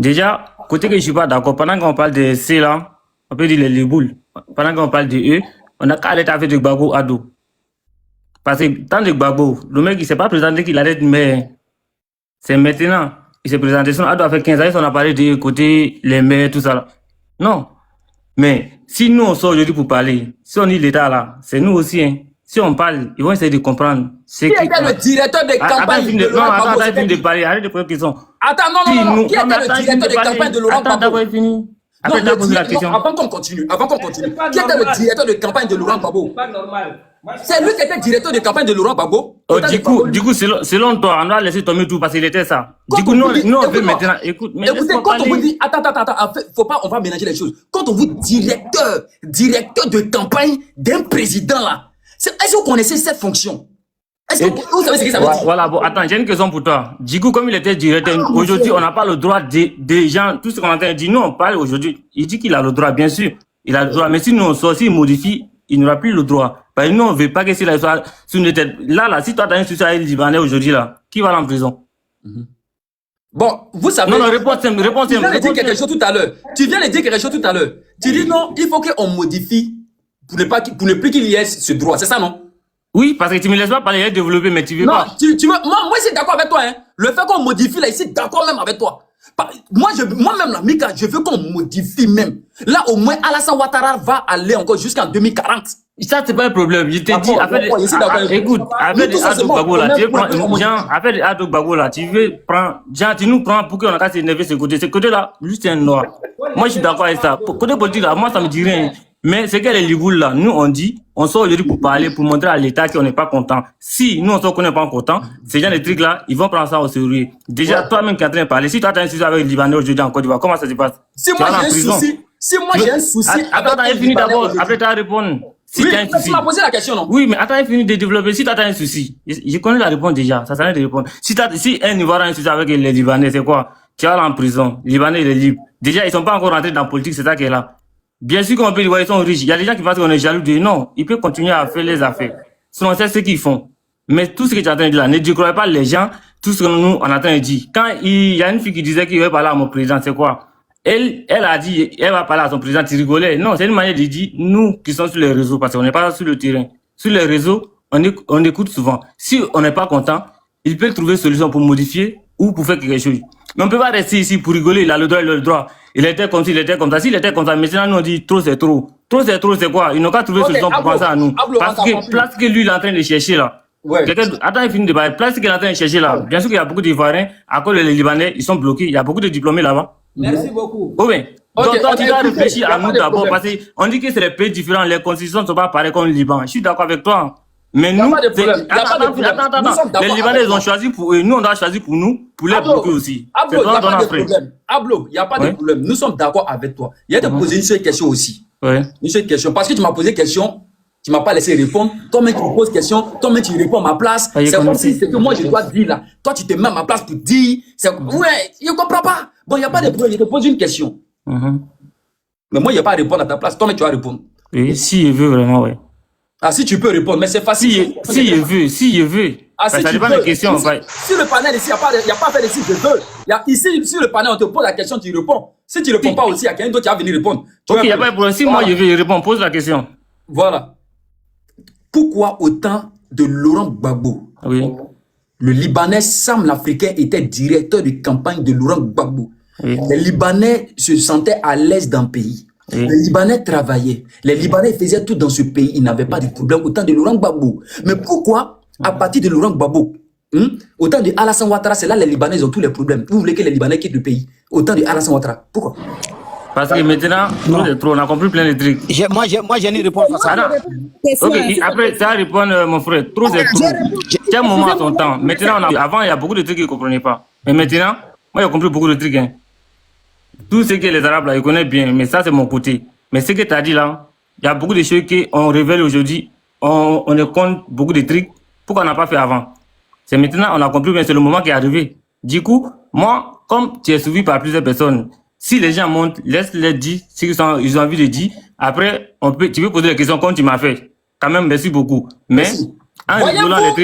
Speaker 8: Déjà, côté que je ne suis pas d'accord, pendant qu'on parle de C là, on peut dire les liboules. Pendant qu'on parle de eux, on a qu'à arrêter avec de Gbagbo Ado. Parce que tant de Gbagbo, le mec il ne s'est pas présenté qu'il arrête, mais c'est maintenant. Il s'est présenté, son Ado a fait 15 ans, on a parlé de côté les maires, tout ça là. Non. Mais si nous on sort aujourd'hui pour parler, si on dit l'État là, c'est nous aussi, hein. Si on parle, ils vont essayer de comprendre.
Speaker 1: Qui était le directeur de campagne de Laurent Gbagbo?
Speaker 8: Attends, de parler, arrête de poser la question.
Speaker 1: Attends, non. Qui était le directeur de campagne de Laurent Gbagbo?
Speaker 8: Attends, d'avoir fini. Après, t'as posé la question.
Speaker 1: Avant qu'on continue. Qui était le directeur de campagne de Laurent Gbagbo?
Speaker 7: C'est pas normal.
Speaker 1: C'est lui qui était directeur de campagne de Laurent Gbagbo.
Speaker 8: Du coup, selon toi, on doit laisser tomber tout parce qu'il était ça. Du coup, nous, on veut maintenant. Écoutez,
Speaker 1: quand on vous dit, attends, faut pas, on va mélanger les choses. Quand on vous directeur de campagne d'un président là, est-ce que vous connaissez cette fonction? Est-ce que vous savez ce que ça veut dire?
Speaker 8: Voilà, bon, attends, j'ai une question pour toi. Du coup, comme il était directeur, aujourd'hui, on n'a pas le droit des gens, tout ce qu'on entend dire, nous, on parle aujourd'hui. Il dit qu'il a le droit, bien sûr. Il a le droit, mais si nous, on sort, s'il modifie, il n'aura plus le droit. Parce que nous, on ne veut pas que s'il soit sur une tête. Là, si toi, tu as une situation avec les Libanais aujourd'hui, là, qui va aller en prison?
Speaker 1: Bon, vous savez.
Speaker 8: Non, réponse.
Speaker 1: Tu viens de dire quelque chose tout à l'heure. Tu dis non, il faut qu'on modifie pour ne plus qu'il y ait ce droit. C'est ça, non?
Speaker 8: Oui, parce que tu me laisses pas parler, il est développé, mais tu veux pas.
Speaker 1: Non, tu veux. Moi, je suis d'accord avec toi, hein. Le fait qu'on modifie, là, je suis d'accord même avec toi. Moi-même, là, Mika, je veux qu'on modifie même. Là, au moins, Alassane Ouattara va aller encore jusqu'en 2040.
Speaker 8: Ça, c'est pas un problème. Je t'ai dit, écoute, avec des Ado Gbagbo là, tu veux prendre, avec des Ado Gbagbo là, tu veux prendre, tu nous prends pour qu'on a qu'à s'énerver ce côté. Ce côté-là, juste un noir. Moi, je suis d'accord avec ça. Côté politique là, moi, ça me dit rien. Mais c'est que les Liboules là, nous, on dit, on sort aujourd'hui pour parler, pour montrer à l'État qu'on n'est pas content. Si nous, on sort qu'on n'est pas content, ces gens de trucs là, ils vont prendre ça au sérieux. Déjà, toi-même qui es en train de parler, si toi, tu as un souci avec les Libanais aujourd'hui en Côte d'Ivoire, comment ça se passe?
Speaker 1: Si moi, j'ai un souci,
Speaker 8: attends, t'as fini d'abord, après tu vas répondre. Si
Speaker 1: oui,
Speaker 8: tu as un souci.
Speaker 1: tu m'as posé la question, non?
Speaker 8: Oui, mais attends, fini de développer. Si tu as un souci, je connais la réponse déjà, ça sert à rien de répondre. Si un Ivoirien a un souci avec les Libanais, c'est quoi? Tu vas aller en prison. Les Libanais, il est libre. Déjà, ils sont pas encore rentrés dans la politique, c'est ça qui est là. Bien sûr qu'on peut dire, ils sont riches. Il y a des gens qui pensent qu'on est jaloux de eux. Non, ils peuvent continuer à faire les affaires. Sinon, c'est ce qu'ils font. Mais tout ce que tu es en train de dire là, ne décroyez pas les gens, tout ce que nous, on est en train de dire. Quand il y a une fille qui disait qu'il va parler à mon président, c'est quoi? Elle a dit, elle va parler à son président, tu rigolais. Non, c'est une manière de dire, nous qui sommes sur les réseaux, parce qu'on n'est pas sur le terrain. Sur les réseaux, on écoute souvent. Si on n'est pas content, il peut trouver une solution pour modifier ou pour faire quelque chose. Mais on ne peut pas rester ici pour rigoler, il a le droit. Il était comme s'il était comme ça. S'il était comme ça, maintenant nous on dit trop c'est trop. Trop c'est trop, c'est quoi? Ils n'ont qu'à trouver une solution pour penser à nous. Parce que lui, il est en train de chercher là. Ouais. Attends, il finit de parler. Place qu'il est en train de chercher là. Bien sûr qu'il y a beaucoup d'Ivoiriens. À cause des Libanais, ils sont bloqués. Il y a beaucoup de diplômés là-bas.
Speaker 7: Merci beaucoup.
Speaker 8: Oui. Donc, toi, tu dois réfléchir à nous d'abord. Parce qu'on dit que c'est des pays différents. Les constitutions ne sont pas pareilles comme le Liban. Je suis d'accord avec toi. Mais
Speaker 1: Y a
Speaker 8: nous,
Speaker 1: pas de problème. Y a pas de problème. Nous sommes d'accord
Speaker 8: les Libanais,
Speaker 1: avec
Speaker 8: ils ont choisi pour eux. Nous, on doit choisir pour nous, pour les
Speaker 1: Ablo,
Speaker 8: bloquer aussi.
Speaker 1: Ablo, il n'y a pas de problème. Ablo, il n'y a pas de
Speaker 8: Ouais.
Speaker 1: problème. Nous sommes d'accord avec toi. Il y a de poser une seule question aussi.
Speaker 8: Ouais.
Speaker 1: Une seule question. Parce que tu m'as posé question, tu ne m'as pas laissé répondre. Toi-même, tu me poses question, toi-même, tu réponds à ma place.
Speaker 8: Ah,
Speaker 1: C'est comme
Speaker 8: compris.
Speaker 1: si c'est que moi, je dois dire là. Toi, tu te mets à ma place pour dire. Ouais, je ne comprends pas. Bon, il n'y a pas de problème. Je te pose une question. Mais moi, il n'y a pas à répondre à ta place. Toi-même, tu vas répondre.
Speaker 8: Oui, si il veut vraiment, ouais.
Speaker 1: Ah, si tu peux répondre, mais c'est facile.
Speaker 8: Si il veut.
Speaker 1: Ah,
Speaker 8: Parce
Speaker 1: si
Speaker 8: que ça
Speaker 1: tu
Speaker 8: dépend
Speaker 1: veux.
Speaker 8: des questions.
Speaker 1: Si,
Speaker 8: Ouais.
Speaker 1: si le panel ici, il n'y a pas à faire ici, je veux. Ici, sur le panel, on te pose la question, tu réponds. Si tu ne réponds pas aussi, il y a quelqu'un d'autre qui va venir répondre. Tu
Speaker 8: Ok,
Speaker 1: vois
Speaker 8: il n'y a
Speaker 1: un peu.
Speaker 8: pas de problème. Si moi je veux, il répond, pose la question.
Speaker 1: Voilà. Pourquoi autant de Laurent Gbagbo,
Speaker 8: Oui.
Speaker 1: le Libanais Sam l'Africain était directeur de campagne de Laurent Gbagbo.
Speaker 8: Oui.
Speaker 1: Les Libanais se sentaient à l'aise dans le pays.
Speaker 8: Oui.
Speaker 1: Les Libanais travaillaient. Les Libanais faisaient tout dans ce pays. Ils n'avaient pas de problème autant de Laurent Gbagbo. Mais pourquoi, à partir de Laurent Gbagbo, autant de Alassane Ouattara, c'est là les Libanais ils ont tous les problèmes. Vous voulez que les Libanais quittent le pays? Autant de Alassane Ouattara. Pourquoi?
Speaker 8: Parce que maintenant, trop, on a compris plein de trucs.
Speaker 11: Moi, j'ai une réponse à ça.
Speaker 8: Ah non. Ok, après, ça répond, mon frère. Trop, c'est trop. Quel moment à son temps. Maintenant, avant, il y a beaucoup de trucs qu'ils ne comprenaient pas. Mais maintenant, moi, j'ai compris beaucoup de trucs. Hein. Tout ce que les Arabes, là, ils connaissent bien. Mais ça, c'est mon côté. Mais ce que tu as dit là, il y a beaucoup de choses qu'on révèle aujourd'hui. On compte beaucoup de trucs. Pourquoi on n'a pas fait avant? C'est maintenant, on a compris, mais c'est le moment qui est arrivé. Du coup, moi, comme tu es suivi par plusieurs personnes, si les gens montent, laisse-les dire ce qu'ils ils ont envie de dire. Après, tu peux poser des questions comme tu m'as fait. Quand même, merci beaucoup. Mais, en rigolant les trucs,